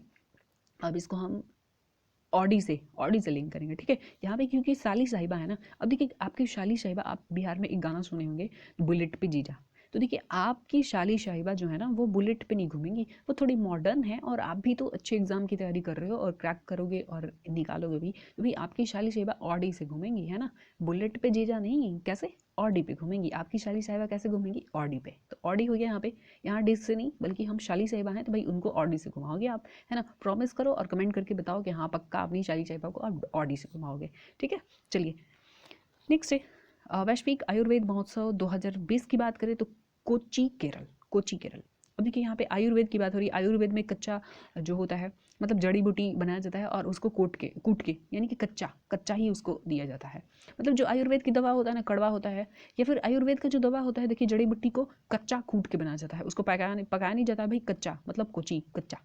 अब इसको हम ऑडी से लिंक करेंगे, ठीक है। यहाँ पे क्योंकि साली साहिबा है ना, अब देखिए आपकी शाली साहिबा, आप बिहार में एक गाना सुने होंगे बुलेट पे जीजा, तो देखिए आपकी शाली साहिबा जो है ना वो बुलेट पे नहीं घूमेंगी, वो थोड़ी मॉडर्न है। और आप भी तो अच्छे एग्जाम की तैयारी कर रहे हो और क्रैक करोगे और निकालोगे भी, तो भाई आपकी शाली साहिबा ऑडी से घूमेंगी, है ना, बुलेट पे जीजा नहीं। कैसे? ऑडी पे घूमेंगी आपकी शाली साहिबा, कैसे घूमेंगी? ऑडी पे। तो ऑडी हो गया यहाँ पे, यहाँ डिस से नहीं बल्कि हम शाली साहिबा हैं तो भाई उनको ऑडी से घुमाओगे आप, है ना। प्रॉमिस करो और कमेंट करके बताओ कि हाँ पक्का अपनी शाली साहिबा को आप ऑडी से घुमाओगे, ठीक है। चलिए नेक्स्ट है वैश्विक आयुर्वेद महोत्सव 2020 की बात करें तो कोच्चि केरल, कोच्चि केरल। अब देखिए यहाँ पे आयुर्वेद की बात हो रही है। आयुर्वेद में कच्चा जो होता है मतलब जड़ी बूटी बनाया जाता है और उसको कूट के यानी कि कच्चा कच्चा ही उसको दिया जाता है। मतलब जो आयुर्वेद की दवा होता है ना कड़वा होता है, या फिर आयुर्वेद का जो दवा होता है देखिए जड़ी बूटी को कच्चा कूट के बनाया जाता है, उसको पकाया नहीं जाता भाई, कच्चा मतलब कोची कच्चा।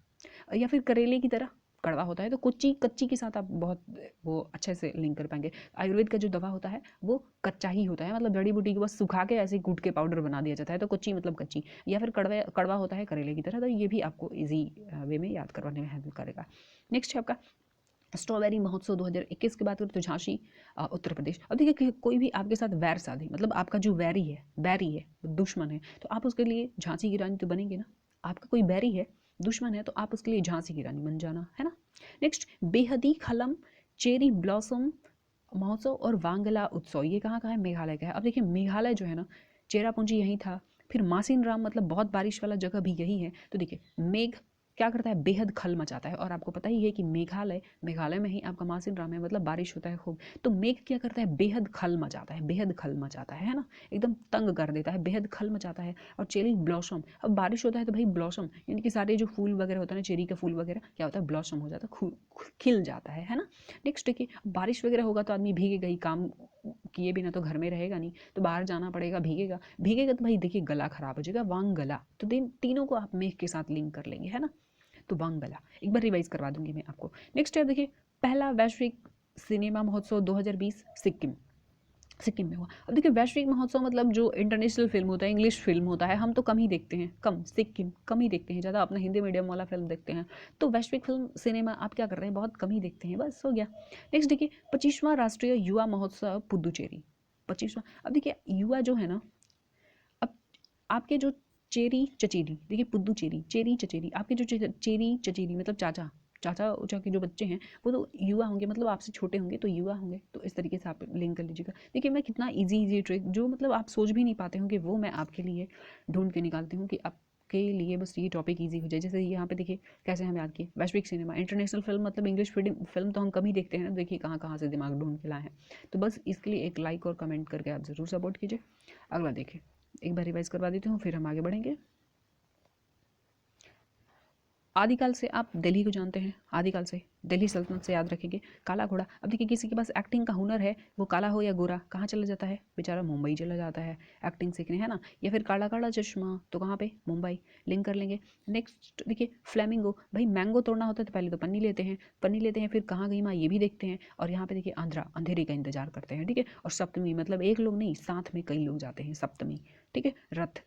या फिर करेले की तरह कड़वा होता है, तो कुच्ची कच्ची के साथ आप बहुत वो अच्छे से लिंक कर पाएंगे। आयुर्वेद का जो दवा होता है वो कच्चा ही होता है, मतलब जड़ी बूटी को बस सुखा के ऐसे कूट के पाउडर बना दिया जाता है, तो कुच्ची मतलब कच्ची। या फिर कड़वा होता है करेले की तरह, तो ये भी आपको ईजी वे में याद करवाने में हेल्प करेगा। नेक्स्ट है आपका स्ट्रॉबेरी महोत्सव 2021 की बात करें तो झांसी उत्तर प्रदेश। अब देखिए कोई भी आपके साथ वैर साधे, मतलब आपका जो बैरी है दुश्मन है, तो आप उसके लिए झांसी की रानी तो बनेंगे ना। आपका कोई बैरी है दुश्मन है तो आप उसके लिए झांसी की रानी बन जाना, है ना। नेक्स्ट बेहदी खलम चेरी ब्लॉसम महोत्सव और वांगला उत्सव, ये कहाँ का है? मेघालय का है। अब देखिए मेघालय जो है ना, चेरापूंजी यहीं था, फिर मासिन राम मतलब बहुत बारिश वाला जगह भी यही है। तो देखिए मेघ क्या करता है? बेहद खल मचाता है, और आपको पता ही है कि मेघालय में ही आपका मासिन राम है, मतलब बारिश होता है खूब। तो मेघ क्या करता है? बेहद खल मचाता है, बेहद खल मचाता है ना, एकदम तंग कर देता है, बेहद खल मचाता है। और चेरी ब्लॉसम, अब बारिश होता है तो भाई ब्लॉसम यानी कि सारे जो फूल वगैरह होता है ना, चेरी का फूल वगैरह क्या होता है? ब्लॉसम हो जाता है, खिल जाता है ना। नेक्स्ट देखिए बारिश वगैरह होगा तो आदमी भीगेगा ही, काम किए बिना तो घर में रहेगा नहीं, तो बाहर जाना पड़ेगा, भीगेगा तो भाई देखिए गला खराब हो जाएगा, वांग गला। तो तीनों को आप मेघ के साथ लिंक कर लेंगे, है ना। तो वांगला एक बार रिवाइज करवा दूंगी मैं आपको। नेक्स्ट है देखिए पहला वैश्विक सिनेमा महोत्सव 2020 सिक्किम में हुआ। अब देखिए वैश्विक महोत्सव मतलब जो इंटरनेशनल फिल्म होता है, इंग्लिश फिल्म होता है, हम तो कम ही देखते हैं, सिक्किम कम ही देखते हैं, ज़्यादा अपना हिंदी मीडियम वाला फिल्म देखते हैं। तो वैश्विक फिल्म सिनेमा आप क्या कर रहे हैं? बहुत कम ही देखते हैं, बस हो गया। नेक्स्ट देखिए 25वां राष्ट्रीय युवा महोत्सव पुदुचेरी, 25वां। अब देखिए युवा जो है ना, अब आपके जो चेरी चचेरी, देखिए पुदुचेरी चेरी चचेरी, आपके जो चेरी चचेरी मतलब चाचा ऊचा के जो बच्चे हैं वो तो युवा होंगे, मतलब आपसे छोटे होंगे तो युवा होंगे। तो इस तरीके से आप लिंक कर लीजिएगा। देखिए मैं कितना इजी ट्रिक जो मतलब आप सोच भी नहीं पाते होंगे वो मैं आपके लिए ढूंढ के निकालती हूँ कि आपके लिए बस ये टॉपिक इजी हो जाए। जैसे यहाँ पे देखिए कैसे हम याद किए, वैश्विक सिनेमा, इंटरनेशनल फिल्म मतलब इंग्लिश फिल्म तो हम कम ही देखते हैं ना, देखिए कहाँ कहाँ से दिमाग ढूंढ के लाए हैं। तो बस इसके लिए एक लाइक और कमेंट करके आप ज़रूर सपोर्ट कीजिए। अगला देखिए एक बार रिवाइज करवा देती हूँ फिर हम आगे बढ़ेंगे। आदिकाल से आप दिल्ली को जानते हैं, आदिकाल से दिल्ली सल्तनत से याद रखेंगे। काला घोड़ा, अब देखिए किसी के पास एक्टिंग का हुनर है, वो काला हो या गोरा कहाँ चला जाता है? बेचारा मुंबई चला जाता है एक्टिंग सीखने, है ना। या फिर काला काला चश्मा तो कहाँ पे? मुंबई, लिंक कर लेंगे। नेक्स्ट देखिए फ्लेमिंगो, भाई मैंगो तोड़ना होता है तो पहले तो पन्नी लेते हैं, फिर कहाँ गई माँ ये भी देखते हैं। और यहाँ पे देखिए आंध्रा, अंधेरे का इंतजार करते हैं, ठीक है। और सप्तमी मतलब एक लोग नहीं, साथ में कई लोग जाते हैं, सप्तमी, ठीक है। रथ,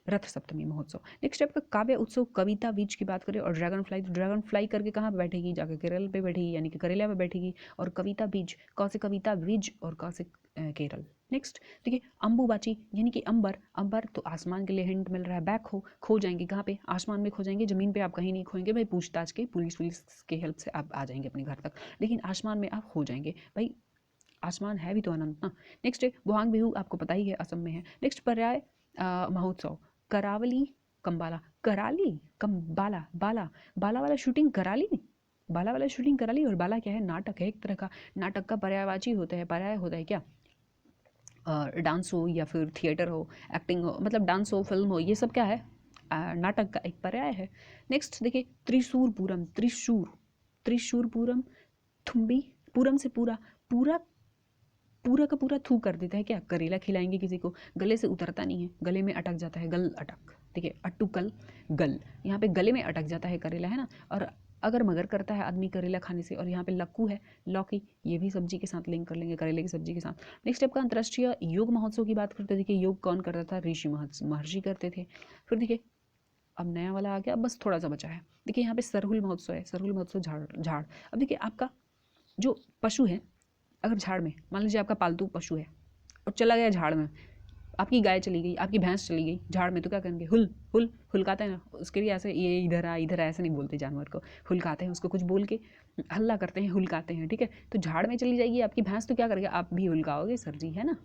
रथ सप्तमी महोत्सव। नेक्स्ट आपका काव्य उत्सव कविता बीज की बात करें और ड्रैगन फ्लाई, तो ड्रैगन फ्लाई करके कहाँ पे बैठेगी, जाकर केरल पे बैठेगी यानी कि करेला पे बैठेगी। और कविता बीज, कौन से कविता बीज और कौन से केरल। नेक्स्ट देखिए अम्बुबाची यानी कि अंबर, अंबर तो आसमान के लिए हिंट मिल रहा है। बैक खो जाएंगे कहाँ पे, आसमान में खो जाएंगे, जमीन पे आप कहीं नहीं खोएंगे भाई, पूछताछ के पुलिस के हेल्प से आप आ जाएंगे अपने घर तक, लेकिन आसमान में आप खो जाएंगे भाई, आसमान है भी तो अनंत ना। नेक्स्ट है बुहांग बिहू, आपको पता ही है असम में है। नेक्स्ट पर्याय महोत्सव करावली कंबाला, कराली कंबाला, बाला, बाला वाला शूटिंग कराली, बाला वाला शूटिंग कराली। और बाला क्या है, नाटक है एक तरह का, नाटक का पर्यायवाची होता है, पर्याय होता है क्या, डांस हो या फिर थिएटर हो, एक्टिंग हो, मतलब डांस हो, फिल्म हो, ये सब क्या है, नाटक का एक पर्याय है। नेक्स्ट देखिए त्रिशूरपुरम, त्रिशूरपुरम, थुम्बी, पूरम से पूरा, पूरा पूरा का पूरा थू कर देता है क्या, करेला खिलाएंगे किसी को, गले से उतरता नहीं है, गले में अटक जाता है, गल अटक, देखिए अटुकल गल, यहाँ पे गले में अटक जाता है करेला, है ना। और अगर मगर करता है आदमी करेला खाने से, और यहाँ पे लक्कू है, लौकी, ये भी सब्जी के साथ लिंक कर लेंगे, करेले की सब्जी के साथ। नेक्स्ट आपका अंतर्राष्ट्रीय योग महोत्सव की बात करते हैं। देखिए योग कौन करता था, ऋषि महर्षि करते थे। फिर देखिए अब नया वाला आ गया, बस थोड़ा सा बचा है। देखिए यहाँ पे सरहुल महोत्सव है, सरहुल महोत्सव झाड़ झाड़। अब देखिए आपका जो पशु है, अगर झाड़ में मान लीजिए आपका पालतू पशु है और चला गया झाड़ में, आपकी गाय चली गई, आपकी भैंस चली गई झाड़ में, तो क्या करेंगे, हुल हुल हुलकाते हैं ना, उसके लिए ऐसे ये इधर आ ऐसे नहीं बोलते जानवर को, हुलकाते हैं उसको, कुछ बोल के हल्ला करते हैं, हुलकाते हैं, ठीक है। तो झाड़ में चली जाएगी आपकी भैंस, तो क्या करेंगे, आप भी हुलकाओगे सर जी, है ना।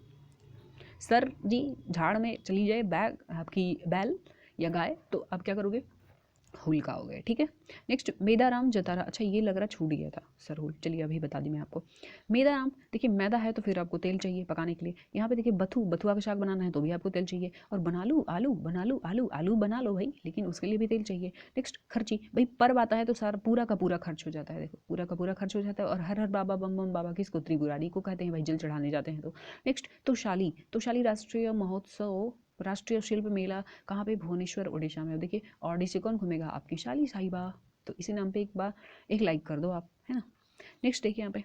सर जी झाड़ में चली जाए बैग आपकी बैल या गाय, तो आप क्या करोगे, हुल का हो गया, ठीक है। नेक्स्ट मेदाराम जतारा, अच्छा ये लग रहा छूट गया था सरहुल, चलिए अभी बता दी मैं आपको। मेदाराम देखिए मैदा है तो फिर आपको तेल चाहिए पकाने के लिए। यहाँ पे देखिए बथुआ का साग बनाना है तो भी आपको तेल चाहिए। और बना लूँ आलू, बना लूँ आलू बना लो भाई, लेकिन उसके लिए भी तेल चाहिए। नेक्स्ट खर्ची, भाई पर्व आता है तो सारा पूरा का पूरा खर्च हो जाता है, देखो पूरा का पूरा खर्च हो जाता है। और हर हर बाबा बम बम बाबा किसको, त्रिपुरारी को कहते हैं भाई, जल चढ़ाने जाते हैं तो। नेक्स्ट तोशाली राष्ट्रीय महोत्सव, राष्ट्रीय शिल्प मेला कहाँ पे, भुवनेश्वर उड़ीसा में। अब देखिए ओडिसी कौन घूमेगा, आपकी शाली साहिबा, तो इसी नाम पे एक बार एक लाइक कर दो आप, है ना। नेक्स्ट देखिए यहाँ पे,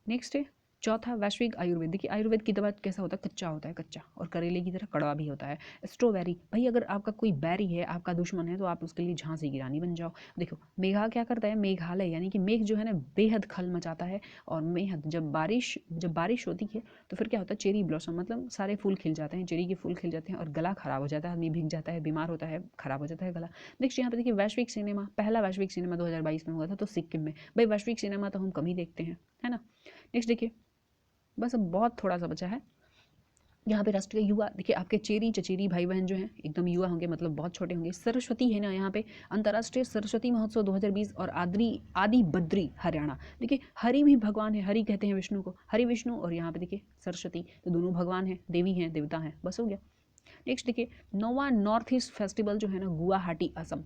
नेक्स्ट है चौथा वैश्विक आयुर्वेद। देखिए आयुर्वेद की दवा कैसा होता है, कच्चा होता है, कच्चा, और करेले की तरह कड़वा भी होता है। स्ट्रॉबेरी, भाई अगर आपका कोई बैरी है, आपका दुश्मन है, तो आप उसके लिए झांसी की रानी बन जाओ। देखो मेघा क्या करता है, मेघालय यानी कि मेघ जो है ना बेहद खल मचाता है, और मेहद जब बारिश होती है तो फिर क्या होता है, चेरी ब्लॉसम, मतलब सारे फूल खिल जाते हैं, चेरी के फूल खिल जाते हैं, और गला खराब हो जाता है, आदमी भीग जाता है, बीमार होता है, खराब हो जाता है गला। नेक्स्ट यहाँ पे देखिए वैश्विक सिनेमा, पहला वैश्विक सिनेमा 2022 में हुआ था, तो सिक्किम में। भाई वैश्विक सिनेमा तो हम कम ही देखते हैं, है ना। नेक्स्ट देखिए बस अब बहुत थोड़ा सा बचा है। यहाँ पे राष्ट्रीय युवा, देखिए आपके चेरी चचेरी भाई बहन जो हैं एकदम युवा होंगे, मतलब बहुत छोटे होंगे। सरस्वती है ना यहाँ पे, अंतर्राष्ट्रीय सरस्वती महोत्सव 2020 और आदि बद्री हरियाणा। देखिए हरि भी भगवान है, हरि कहते हैं विष्णु को, हरि विष्णु, और यहाँ पे देखिए सरस्वती, तो दोनों भगवान हैं, देवी हैं, देवता हैं, बस हो गया। नेक्स्ट देखिए नोवा नॉर्थ ईस्ट फेस्टिवल जो है ना गुवाहाटी असम।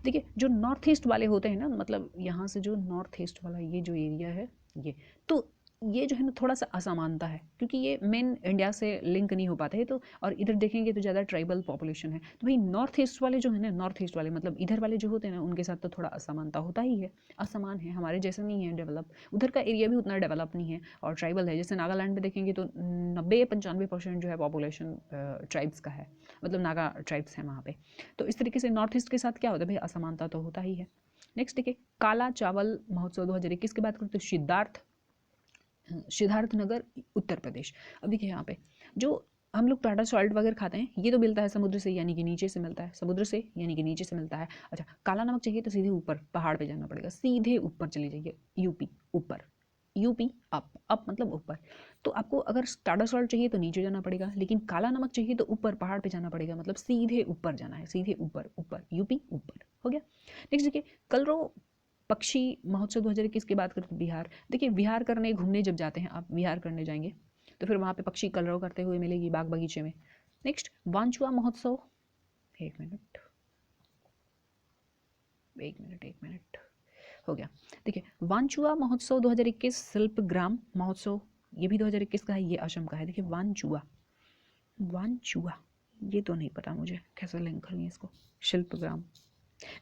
देखिए जो नॉर्थ ईस्ट वाले होते हैं ना, मतलब यहाँ से जो नॉर्थ ईस्ट वाला ये जो एरिया है, ये तो ये जो है ना थोड़ा सा असमानता है, क्योंकि ये मेन इंडिया से लिंक नहीं हो पाते हैं, तो और इधर देखेंगे तो ज़्यादा ट्राइबल पॉपुलेशन है, तो भाई नॉर्थ ईस्ट वाले जो है ना, नॉर्थ ईस्ट वाले मतलब इधर वाले जो होते हैं ना, उनके साथ तो थोड़ा असमानता होता ही है, असमान है, हमारे जैसा नहीं है डेवलप, उधर का एरिया भी उतना डेवलप नहीं है, और ट्राइबल है। जैसे नागालैंड में देखेंगे तो 90-95% जो है पॉपुलेशन ट्राइब्स का है, मतलब नागा ट्राइब्स हैं वहाँ पे। तो इस तरीके से नॉर्थ ईस्ट के साथ क्या होता है भाई, असमानता तो होता ही है। नेक्स्ट देखिए काला चावल महोत्सव 2021 की बात करें तो सिद्धार्थ नगर उत्तर प्रदेश। अब देखिए यहाँ पे जो हम लोग टाटा सॉल्ट वगैरह खाते हैं, ये तो मिलता है समुद्र से, यानी कि नीचे से मिलता है, समुद्र से यानी कि नीचे से मिलता है। अच्छा काला नमक चाहिए तो सीधे ऊपर पहाड़ पे जाना पड़ेगा, सीधे ऊपर चली जाइए, यूपी ऊपर, यूपी अप मतलब ऊपर। तो आपको अगर टाटा सॉल्ट चाहिए तो नीचे जाना पड़ेगा, लेकिन काला नमक चाहिए तो ऊपर पहाड़ पे जाना पड़ेगा, मतलब सीधे ऊपर जाना है, सीधे ऊपर ऊपर, यूपी ऊपर, हो गया। नेक्स्ट देखिए कलरो पक्षी महोत्सव 2021 की बात करते हैं बिहार। देखिए विहार करने घूमने जब जाते हैं आप, विहार करने जाएंगे तो फिर वहाँ पे पक्षी कलरव करते हुए मिलेगी बाग बगीचे में। नेक्स्ट वांचुआ महोत्सव, एक मिनट हो गया। देखिए वांचुआ महोत्सव 2021 शिल्पग्राम महोत्सव, ये भी 2021 का है, ये असम का है। देखिए वांचुआ ये तो नहीं पता मुझे, कैसे लिंक करूँ इसको, शिल्पग्राम।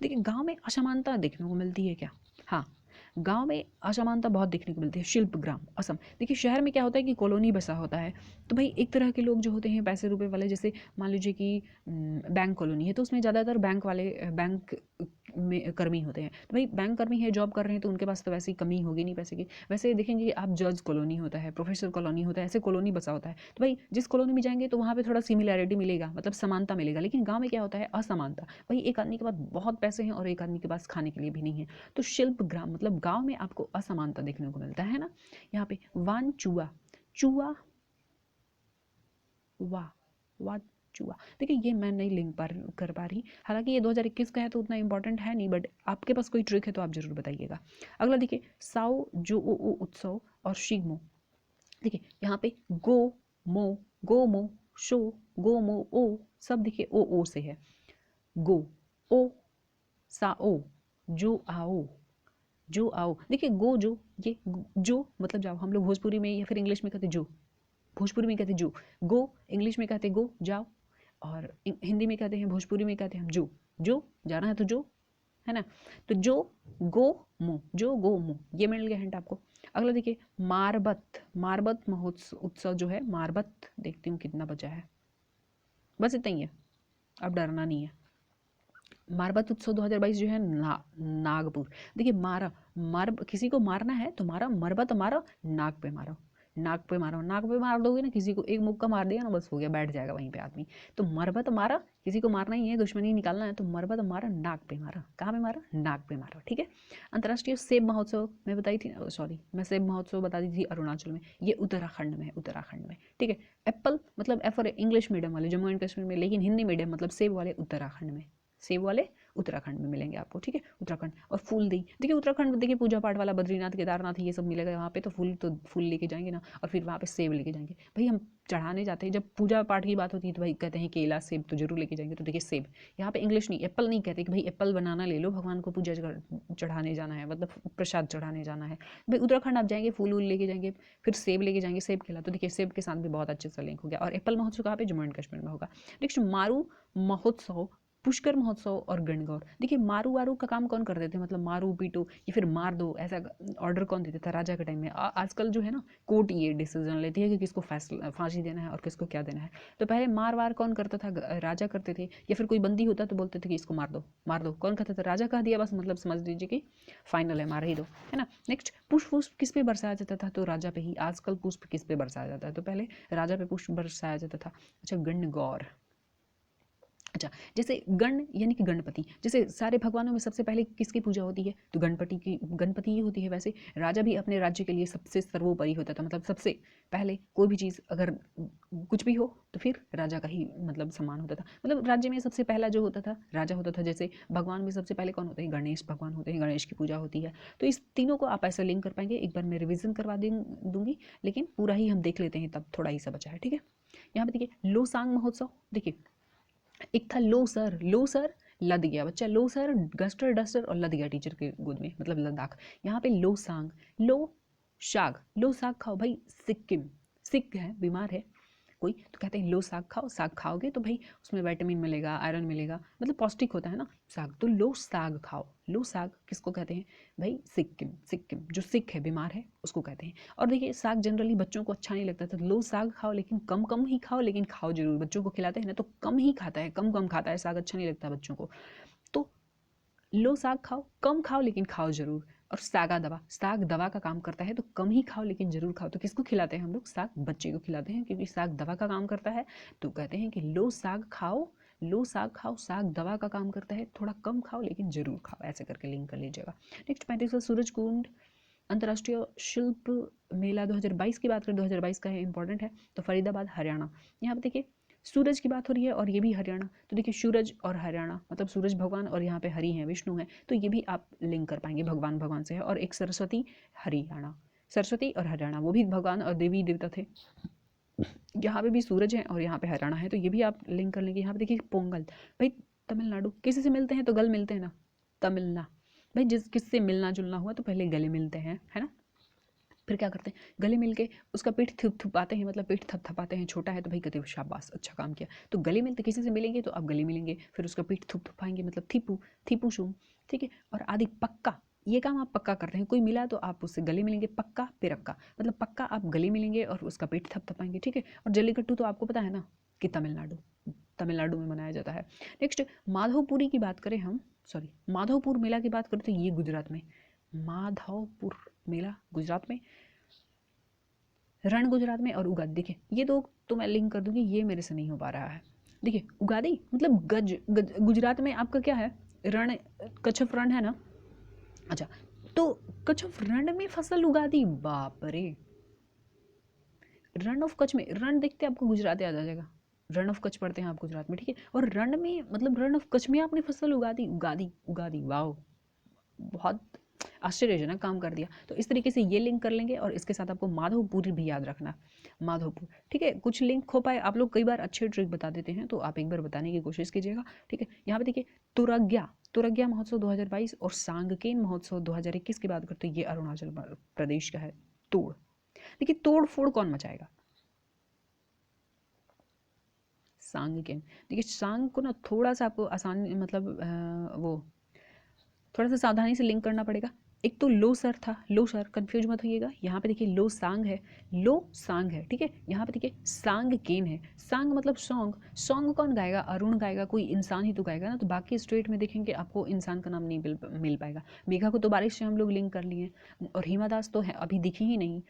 देखिए गांव में असमानता देखने को मिलती है क्या, हाँ गांव में असमानता बहुत देखने को मिलती है। शिल्प ग्राम असम, देखिए शहर में क्या होता है कि कॉलोनी बसा होता है, तो भाई एक तरह के लोग जो होते हैं पैसे रुपए वाले, जैसे मान लीजिए कि बैंक कॉलोनी है तो उसमें ज़्यादातर बैंक वाले बैंक में कर्मी होते हैं, तो भाई बैंक कर्मी है, जॉब कर रहे हैं, तो उनके पास तो वैसे ही कमी होगी नहीं पैसे की। वैसे देखेंगे कि आप जज कॉलोनी होता है, प्रोफेसर कॉलोनी होता है, ऐसे कॉलोनी बसा होता है, तो भाई जिस कॉलोनी में जाएंगे तो वहाँ पे थोड़ा सिमिलैरिटी मिलेगा, मतलब समानता मिलेगा। लेकिन गाँव में क्या होता है, असमानता। भाई एक आदमी के पास बहुत पैसे हैं और एक आदमी के पास खाने के लिए भी नहीं है, तो शिल्प ग्राम मतलब गाँव में आपको असमानता देखने को मिलता है ना। यहाँ पे वान चुआ, चुआ वाह वाह चुआ, देखिए ये मैं नहीं लिंक कर पा रही, हालांकि ये 2021 का है तो उतना इंपॉर्टेंट है नहीं, बट आपके पास कोई ट्रिक है तो आप जरूर बताइएगा। अगला देखिए साओ जो ओ उत्सव और शिगमो, देखिए यहाँ पे मो गो मो शो गो मो ओ, सब देखिए ओ से है। गो ओ सा ओ जो आओ, जो आओ, देखिए गो जो, ये जो मतलब जाओ, हम लोग भोजपुरी में या फिर इंग्लिश में कहते जो, भोजपुरी में कहते जो, गो इंग्लिश में कहते गो जाओ, और हिंदी में कहते हैं, भोजपुरी में कहते हैं हम जो जाना है तो जो, है ना। तो जो गो मो, जो गो मो, ये मिल गया हिंट आपको। अगला देखिए मारबत, मारबत महोत्सव उत्सव जो है मारबत, देखती हूँ कितना बचा है, बस इतना ही है, अब डरना नहीं है। मारबत उत्सव 2022 जो है नागपुर, देखिए मार किसी को मारना है तो मारा, मरबत मारो, नाक पे मारो, नाक पे मारो, नाक पे मार दोगे ना किसी को, एक मुक्का मार दिया ना बस हो गया, बैठ जाएगा वहीं पे आदमी। तो मरबत मारा, किसी को मारना ही है, दुश्मनी निकालना है, तो मरबत मारा, नाक पे मारा, कहाँ पे मारा, नाक पे मारा, ठीक है। अंतर्राष्ट्रीय सेब महोत्सव मैं बताई थी, सॉरी मैं सेब महोत्सव बता दी थी अरुणाचल में, ये उत्तराखंड में है, उत्तराखंड में, ठीक है। एप्पल मतलब एफ फॉर इंग्लिश मीडियम वाले जम्मू एंड कश्मीर में, लेकिन हिंदी मीडियम मतलब सेब वाले उत्तराखंड में, सेब वाले उत्तराखंड में मिलेंगे आपको, ठीक है। उत्तराखंड और फूल दी, देखिए उत्तराखंड में देखिए पूजा पाठ वाला बद्रीनाथ केदारनाथ ये सब मिलेगा वहाँ पे, तो फूल लेके जाएंगे ना, और फिर वहाँ पे सेब लेके जाएंगे। भाई हम चढ़ाने जाते हैं, जब पूजा पाठ की बात होती है तो भाई कहते हैं केला सेब तो जरूर लेके जाएंगे, तो देखिए सेब, यहाँ पे इंग्लिश नहीं, एप्पल नहीं कहते कि भाई एप्पल बनाना ले लो, भगवान को पूजा चढ़ाने जाना है, मतलब प्रसाद चढ़ाने जाना है। भाई उत्तराखंड आप जाएंगे, फूल वूल लेके जाएंगे, फिर सेब लेके जाएंगे, सेब खिला, तो देखिए सेब के साथ भी बहुत अच्छे से लिंक हो गया। और एप्पल महोत्सव कहाँ पे, जम्मू एंड कश्मीर में होगा। नेक्स्ट मारू महोत्सव, पुष्कर महोत्सव और गणगौर, देखिए मारू वारू का काम कौन करते थे, मतलब मारू पीटो या फिर मार दो, ऐसा ऑर्डर कौन देता था राजा के टाइम में। आजकल जो है ना कोर्ट ये डिसीजन लेती है कि किसको फैसला फांसी देना है और किसको क्या देना है। तो पहले मार वार कौन करता था, राजा करते थे, या फिर कोई बंदी होता तो बोलते थे कि इसको मार दो, मार दो, कौन कहता था, राजा कह दिया बस, मतलब समझ लीजिए कि फाइनल है, मार ही दो, है ना। नेक्स्ट पुष्प पुष्प किस पे बरसाया जाता था, तो राजा पे ही। आजकल पुष्प किस पे बरसाया जाता है, तो पहले राजा पे पुष्प बरसाया जाता था। अच्छा गणगौर, अच्छा जैसे गण यानी कि गणपति, जैसे सारे भगवानों में सबसे पहले किसकी पूजा होती है, तो गणपति ही होती है। वैसे राजा भी अपने राज्य के लिए सबसे सर्वोपरि होता था, मतलब सबसे पहले कोई भी चीज़ अगर कुछ भी हो तो फिर राजा का ही मतलब सम्मान होता था, मतलब राज्य में सबसे पहला जो होता था राजा होता था। जैसे भगवान में सबसे पहले कौन होते हैं, गणेश भगवान होते हैं, गणेश की पूजा होती है। तो इस तीनों को आप ऐसे लिंक कर पाएंगे, एक बार मैं रिविजन करवा दूंगी, लेकिन पूरा ही हम देख लेते हैं, तब थोड़ा ही सा बचा है, ठीक है। यहाँ पे देखिए लोसांग महोत्सव, देखिए एक था लो सर लद गया बच्चा, लो सर गस्टर डस्टर और लद गया टीचर के गोद में, मतलब लद्दाख। यहाँ पे लो सांग, लो साग खाओ, भाई सिक्किम, सिक है बीमार है कोई तो कहते हैं लो साग खाओ, साग खाओगे तो भाई उसमें विटामिन मिलेगा, आयरन मिलेगा, मतलब पौष्टिक होता है ना साग, तो लो साग खाओ। लो साग किसको कहते हैं भाई, सिक्किम, सिक्किम जो सिक है बीमार है उसको कहते हैं। और देखिए साग जनरली बच्चों को अच्छा नहीं लगता था, तो लो साग खाओ, लेकिन कम कम ही खाओ, लेकिन खाओ जरूर। बच्चों को खिलाते हैं ना तो कम ही खाता है, कम कम खाता है साग, अच्छा नहीं लगता बच्चों को। तो लो साग खाओ, कम खाओ लेकिन खाओ जरूर। और साग दवा का काम करता है, तो कम ही खाओ लेकिन जरूर खाओ। तो किसको खिलाते हैं हम लोग, साग बच्चे को खिलाते हैं, क्योंकि साग दवा का काम करता है। तो कहते हैं कि लो साग खाओ, लो साग खाओ, साग दवा का काम करता है, थोड़ा कम खाओ लेकिन जरूर खाओ, ऐसे करके लिंक कर लीजिएगा। नेक्स्ट 35 सूरज कुंड अंतर्राष्ट्रीय शिल्प मेला 2022 की बात करें, 2022 का है, इंपॉर्टेंट है। तो फरीदाबाद हरियाणा, यहाँ पे देखिए सूरज की बात हो रही है और ये भी हरियाणा, तो देखिए सूरज और हरियाणा मतलब सूरज भगवान और यहाँ पे हरि हैं, विष्णु हैं, तो ये भी आप लिंक कर पाएंगे, भगवान से है। और एक सरस्वती हरियाणा, सरस्वती और हरियाणा वो भी भगवान और देवी देवता थे। यहाँ पे भी सूरज है और यहाँ पे हरियाणा है, तो ये भी आप लिंक कर लेंगे। यहाँ पे देखिए पोंगल, भाई तमिलनाडु, किसी से मिलते हैं तो गल मिलते हैं ना, तमिलना, भाई जिस किससे मिलना जुलना हुआ तो पहले गले मिलते हैं, है ना। फिर क्या करते हैं, गले मिल के उसका पीठ थपथपाते हैं, मतलब पीठ थपथपाते हैं, छोटा है तो भाई कहते हैं शाबाश अच्छा काम किया। तो गले मिलते, किसी से मिलेंगे तो आप गले मिलेंगे, फिर उसका पीठ थपथपाएंगे, मतलब थीपू थीपू शूम, ठीक है। और आदि पक्का, ये काम आप पक्का करते हैं, कोई मिला तो आप उससे गले मिलेंगे, पक्का पिरक्का, मतलब पक्का आप गले मिलेंगे और उसका पेट थपथपाएंगे, ठीक है। और जल्लीकट्टू तो आपको पता है ना कि तमिलनाडु में मनाया जाता है। नेक्स्ट माधवपुरी की बात करें हम, सॉरी माधवपुर मेला की बात करें तो ये गुजरात में, माधवपुर मेला गुजरात में, रण गुजरात में और उगादी। देखिए ये दो तो मैं लिंक कर दूंगी, ये मेरे से नहीं हो पा रहा है। देखिए उगादी मतलब गज गुजरात में आपका क्या है, रण, कच्छप रण है ना। अच्छा तो कच्छप रण में फसल उगादी, बाप रे। रण ऑफ कच्छ में, रण देखते आपको गुजरात याद आ जाएगा, रण ऑफ कच्छ पढ़ते हैं आप गुजरात में, ठीक है। और रण में मतलब रण ऑफ कच्छ में आपने फसल उगादी, उगादी उगादी, वाह, बहुत आश्चर्यजनक काम कर दिया। तो इस तरीके से ये लिंक कर लेंगे और इसके साथ आपको माधवपुर भी याद रखना, माधवपुर, ठीक है। कुछ लिंक हो पाए, आप लोग कई बार अच्छे ट्रिक बता देते हैं तो आप एक बार बताने की कोशिश कीजिएगा, ठीक है। यहाँ पे देखिए तुरग्या महोत्सव 2022 और सांगकेन महोत्सव 2021 की बात करते हैं, ये अरुणाचल प्रदेश का है। तोड़, देखिए तोड़ फोड़ कौन मचाएगा, सांगकेन। देखिए सांग को ना थोड़ा सा आपको आसान मतलब वो थोड़ा सा सावधानी से लिंक करना पड़ेगा। एक तो लो सर था, लो सर कंफ्यूज मत होइएगा, यहाँ पे देखिए लो सांग है, लो सांग है, ठीक है। यहाँ पे देखिए सांग केन है, सांग मतलब सॉन्ग, सॉन्ग कौन गाएगा, अरुण गाएगा, कोई इंसान ही तो गाएगा ना। तो बाकी स्टेट में देखेंगे आपको इंसान का नाम नहीं मिल पाएगा। मेघा को तो बारिश से हम लोग लिंक कर लिए हैं, और हिमा दास तो है अभी दिखी ही नहीं,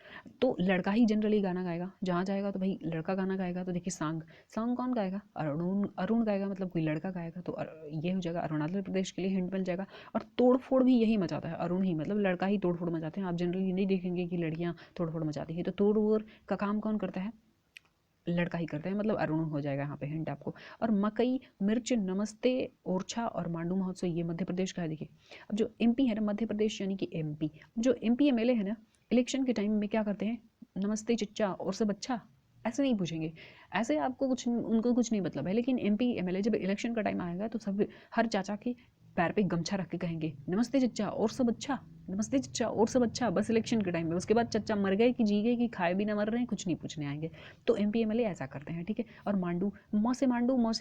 तो लड़का ही जनरली गाना गाएगा, जहाँ जाएगा तो भाई लड़का गाना गाएगा। तो देखिए सांग, सांग कौन गाएगा, अरुण, अरुण गाएगा, मतलब कोई लड़का गाएगा, तो ये हो जाएगा अरुणाचल प्रदेश के लिए हिंट मिल जाएगा। और तोड़फोड़ भी यही मचाता है, अरुण ही, मतलब लड़का ही तोड़फोड़ मचाते हैं। आप जनरली नहीं देखेंगे कि लड़कियां तोड़फोड़ मचाती है, तो तोड़ का काम कौन करता है, लड़का ही करता है, मतलब अरुण हो जाएगा यहाँ पे हिंट आपको। और मकई, मिर्च, नमस्ते, ओरछा और मांडू महोत्सव ये मध्य प्रदेश का है। देखिए अब जो एमपी है ना, मध्य प्रदेश यानी कि एमपी, जो एमपी एमएलए है ना, इलेक्शन के टाइम में क्या करते हैं, नमस्ते चिच्चा और सब अच्छा, ऐसे नहीं पूछेंगे, ऐसे आपको कुछ उनको कुछ नहीं मतलब है। लेकिन एमपी एमएलए जब इलेक्शन का टाइम आएगा तो सब हर चाचा के पैर पे गमछा रख के कहेंगे नमस्ते चच्चा और सब अच्छा, नमस्ते चच्चा और सब अच्छा, बस इलेक्शन के टाइम में। उसके बाद चच्चा मर गए कि जी गए कि खाए भी ना मर रहे हैं, कुछ नहीं पूछने आएंगे। तो एमपी एमएलए ऐसा करते हैं, ठीक है। और मांडू, मौ से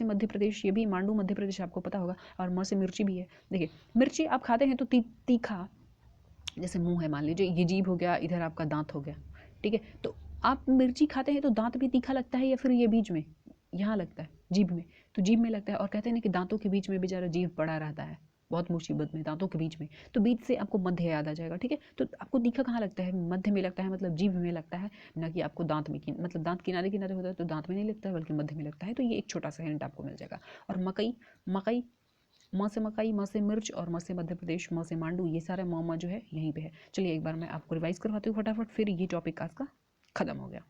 मध्य प्रदेश, ये भी मांडू मध्य प्रदेश आपको पता होगा। और मौ से मिर्ची भी है। देखिए मिर्ची आप खाते हैं तो तीखा, जैसे मुंह है मान लीजिए, ये जीभ हो गया, इधर आपका दांत हो गया, ठीक है। तो आप मिर्ची खाते हैं तो दांत भी तीखा लगता है या फिर ये बीच में यहाँ लगता है जीभ में, तो जीभ में लगता है। और कहते हैं ना कि दांतों के बीच में बेचारा जीभ पड़ा रहता है, बहुत मुसीबत में, दांतों के बीच में, तो बीच से आपको मध्य याद आ जाएगा, ठीक है। तो आपको तीखा कहाँ लगता है, मध्य में लगता है, मतलब जीभ में लगता है, ना कि आपको दांत में, मतलब दांत किनारे किनारे होता है तो दांत में नहीं लगता है बल्कि मध्य में लगता है। तो ये एक छोटा सा हिंट आपको मिल जाएगा। और मकई, मकई, म से मकई, म से मिर्च और म से मध्य प्रदेश, म से मांडू, ये सारा म जो है यहीं पे है। चलिए एक बार मैं आपको रिवाइज करवाती हूँ फटाफट, फिर ये टॉपिक आज का खत्म हो गया।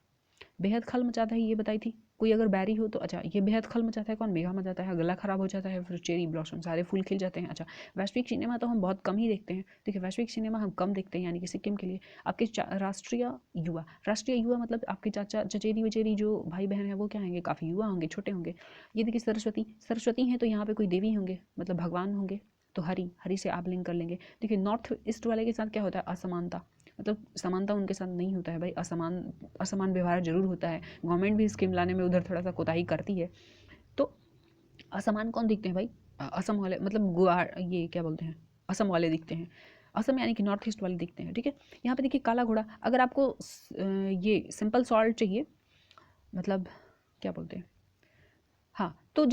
बेहद खल मचाता है ये बताई थी, कोई अगर बैरी हो तो। अच्छा ये बेहद खल मचाता है कौन, मेघा मचाता है, गला खराब हो जाता है, फिर चेरी ब्लॉसम, सारे फूल खिल जाते हैं। अच्छा वैश्विक सिनेमा तो हम बहुत कम ही देखते हैं, देखिए वैश्विक सिनेमा हम कम देखते हैं, यानी कि सिक्किम के लिए आपके राष्ट्रीय युवा मतलब आपके चाचा चचेरी वचेरी जो भाई बहन है वो क्या होंगे, काफ़ी युवा होंगे, छोटे होंगे। ये देखिए सरस्वती हैं तो यहाँ पे कोई देवी होंगे, मतलब भगवान होंगे, तो हरी से आप लिंक कर लेंगे। देखिए नॉर्थ ईस्ट वाले के साथ क्या होता है, असमानता, मतलब समानता उनके साथ नहीं होता है भाई, असमान व्यवहार जरूर होता है। गवर्नमेंट भी स्कीम लाने में उधर थोड़ा सा कोताही करती है। तो असमान कौन दिखते हैं भाई, असम वाले, मतलब ये क्या बोलते हैं, असम वाले दिखते हैं, असम यानी कि नॉर्थ ईस्ट वाले दिखते हैं, ठीक है। यहाँ पे देखिए काला घोड़ा, अगर आपको ये सिंपल सॉल्ट चाहिए, मतलब क्या बोलते हैं, हाँ, तो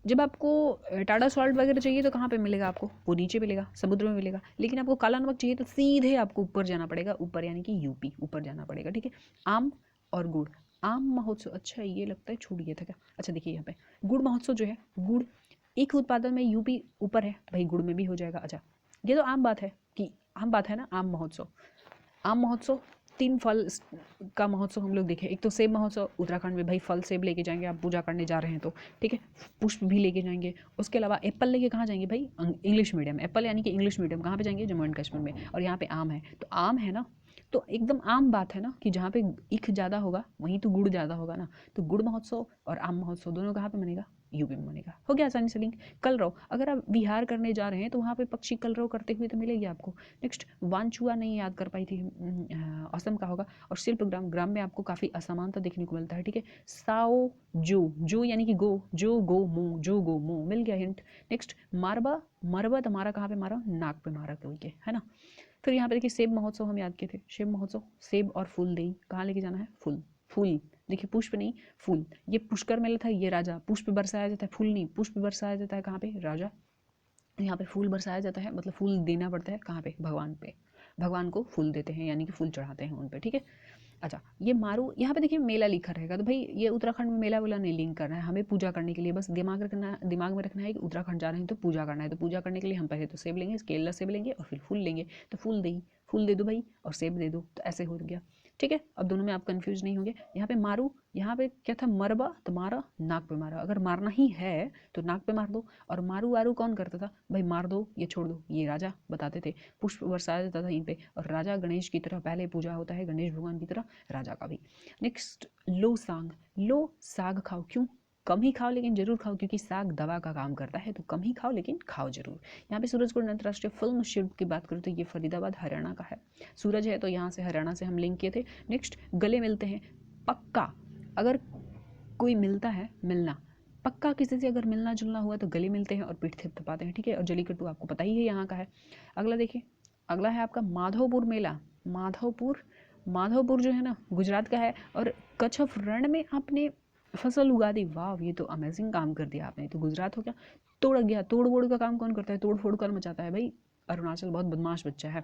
जब आपको टाटा सॉल्ट वगैरह चाहिए तो कहाँ पे मिलेगा आपको, वो नीचे मिलेगा, समुद्र में मिलेगा। लेकिन आपको काला नमक चाहिए तो सीधे आपको ऊपर जाना पड़ेगा, ऊपर यानी कि यूपी ऊपर जाना पड़ेगा, ठीक है। आम और गुड़, आम महोत्सव, अच्छा ये लगता है छूट गया था क्या। अच्छा देखिए यहाँ पे गुड़ महोत्सव जो है, गुड़ एक उत्पादन में यूपी ऊपर है, भाई गुड़ में भी हो जाएगा। अच्छा ये तो आम बात है कि आम बात है ना, आम महोत्सव 3 फल का महोत्सव हम लोग देखें। एक तो सेब महोत्सव, उत्तराखंड में भाई फल सेब लेके जाएंगे, आप पूजा करने जा रहे हैं तो, ठीक है। पुष्प भी लेके जाएंगे। उसके अलावा एप्पल लेके कहाँ जाएंगे भाई, इंग्लिश मीडियम, एप्पल यानी कि इंग्लिश मीडियम कहाँ पे जाएंगे, जम्मू एंड कश्मीर में। और यहाँ पे आम है, तो आम है ना, तो एकदम आम बात है ना कि जहाँ पे ईख ज़्यादा होगा वहीं तो गुड़ ज़्यादा होगा ना। तो गुड़ महोत्सव और आम महोत्सव दोनों कहाँ पे मनेगा? यूपी में मनेगा। हो गया आसानी से लिंक। कलरव, अगर आप विहार करने जा रहे हैं तो वहाँ पे पक्षी कलरव करते हुए तो मिलेगी आपको। नेक्स्ट वानचुआ नहीं याद कर पाई थी, असम का होगा। और शिल्पग्राम, ग्राम में आपको काफ़ी असमानता देखने को मिलता है, ठीक है। साओ जो यानी कि गो, जो गो मो, जो गो मो, मिल गया हिंट। नेक्स्ट मारबा, मरबा तो मारा कहाँ पे मारा? नाक पे मारा कोई के, है ना। फिर यहाँ पे देखिए सेब महोत्सव हम याद किए थे, सेब महोत्सव, सेब और फूल देई कहाँ लेके जाना है? फूल, फूल देखिए, पुष्प नहीं फूल। ये पुष्कर मेला था, ये राजा, पुष्प बरसाया जाता है, फूल नहीं, पुष्प बरसाया जाता है कहाँ पे? राजा। यहाँ पे फूल बरसाया जाता है, मतलब फूल देना पड़ता है कहाँ पे? भगवान पे, भगवान को फूल देते हैं यानी कि फूल चढ़ाते हैं उन पे, ठीक है। अच्छा, ये मारू, यहाँ पे देखिए मेला लिखा रहेगा तो भाई ये उत्तराखंड में मेला वेला नहीं लिंक करना है हमें, पूजा करने के लिए बस दिमाग में रखना है कि उत्तराखंड जा रहे हैं तो पूजा करना है। तो पूजा करने के लिए हम पहले तो सेब लेंगे, केला सेब लेंगे और फिर फूल लेंगे। तो फूल दे दो भाई और सेब दे दो, तो ऐसे हो गया, ठीक है। अब दोनों में आप कंफ्यूज नहीं होंगे। यहाँ पे मारू, यहाँ पे क्या था? मरबा तो मारा, नाक पे मारा। अगर मारना ही है तो नाक पे मार दो। और मारू वारू कौन करता था भाई? मार दो, ये छोड़ दो, ये राजा बताते थे। पुष्प बरसाया जाता था इन पे, और राजा गणेश की तरह पहले पूजा होता है, गणेश भगवान की तरह राजा का भी। नेक्स्ट लो सांग, लो साग खाओ, क्यों? कम ही खाओ लेकिन जरूर खाओ, क्योंकि साग दवा का काम करता है, तो कम ही खाओ लेकिन खाओ जरूर। यहाँ पे सूरजकुंड अंतर्राष्ट्रीय फिल्म शिल्प की बात करूँ तो ये फरीदाबाद हरियाणा का है। सूरज है तो यहाँ से हरियाणा से हम लिंक किए थे। नेक्स्ट गले मिलते हैं, पक्का अगर कोई मिलता है, मिलना पक्का किसी से अगर मिलना जुलना हुआ तो गले मिलते हैं और पीठ थपथपाते हैं, ठीक है। और जलीकट्टू आपको पता ही है यहाँ का है। अगला देखिए, अगला है आपका माधवपुर मेला। माधवपुर, माधवपुर जो है ना गुजरात का है। और कच्छ ऑफ रण में आपने फसल उगा दी, वाह ये तो अमेजिंग काम कर दिया आपने, तो गुजरात हो गया। तोड़ गया, तोड़ वोड़ का काम कौन करता है? तोड़ फोड़ कर मचाता है भाई, अरुणाचल बहुत बदमाश बच्चा है।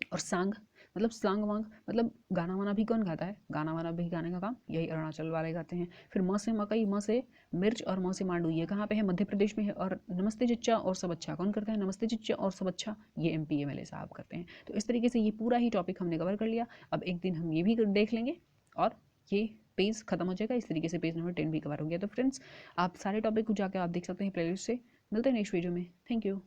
और सांग मतलब सांग वांग मतलब गाना वाना भी कौन गाता है? गाना वाना भी गाने का काम यही अरुणाचल वाले गाते हैं। फिर म से मकई, म से मिर्च और म से मांडू, ये कहाँ पे है? मध्य प्रदेश में है। और नमस्ते चिच्चा और सब अच्छा कौन करता है? नमस्ते चिच्चा और सब अच्छा ये एमपी एमएलए साहब करते हैं। तो इस तरीके से ये पूरा ही टॉपिक हमने कवर कर लिया। अब एक दिन हम ये भी देख लेंगे और ये पेज खत्म हो जाएगा। इस तरीके से पेज नंबर 10 भी कवर हो गया। तो फ्रेंड्स आप सारे टॉपिक को जाकर आप देख सकते हैं प्लेलिस्ट से। मिलते हैं नेक्स्ट वीडियो में। Thank you.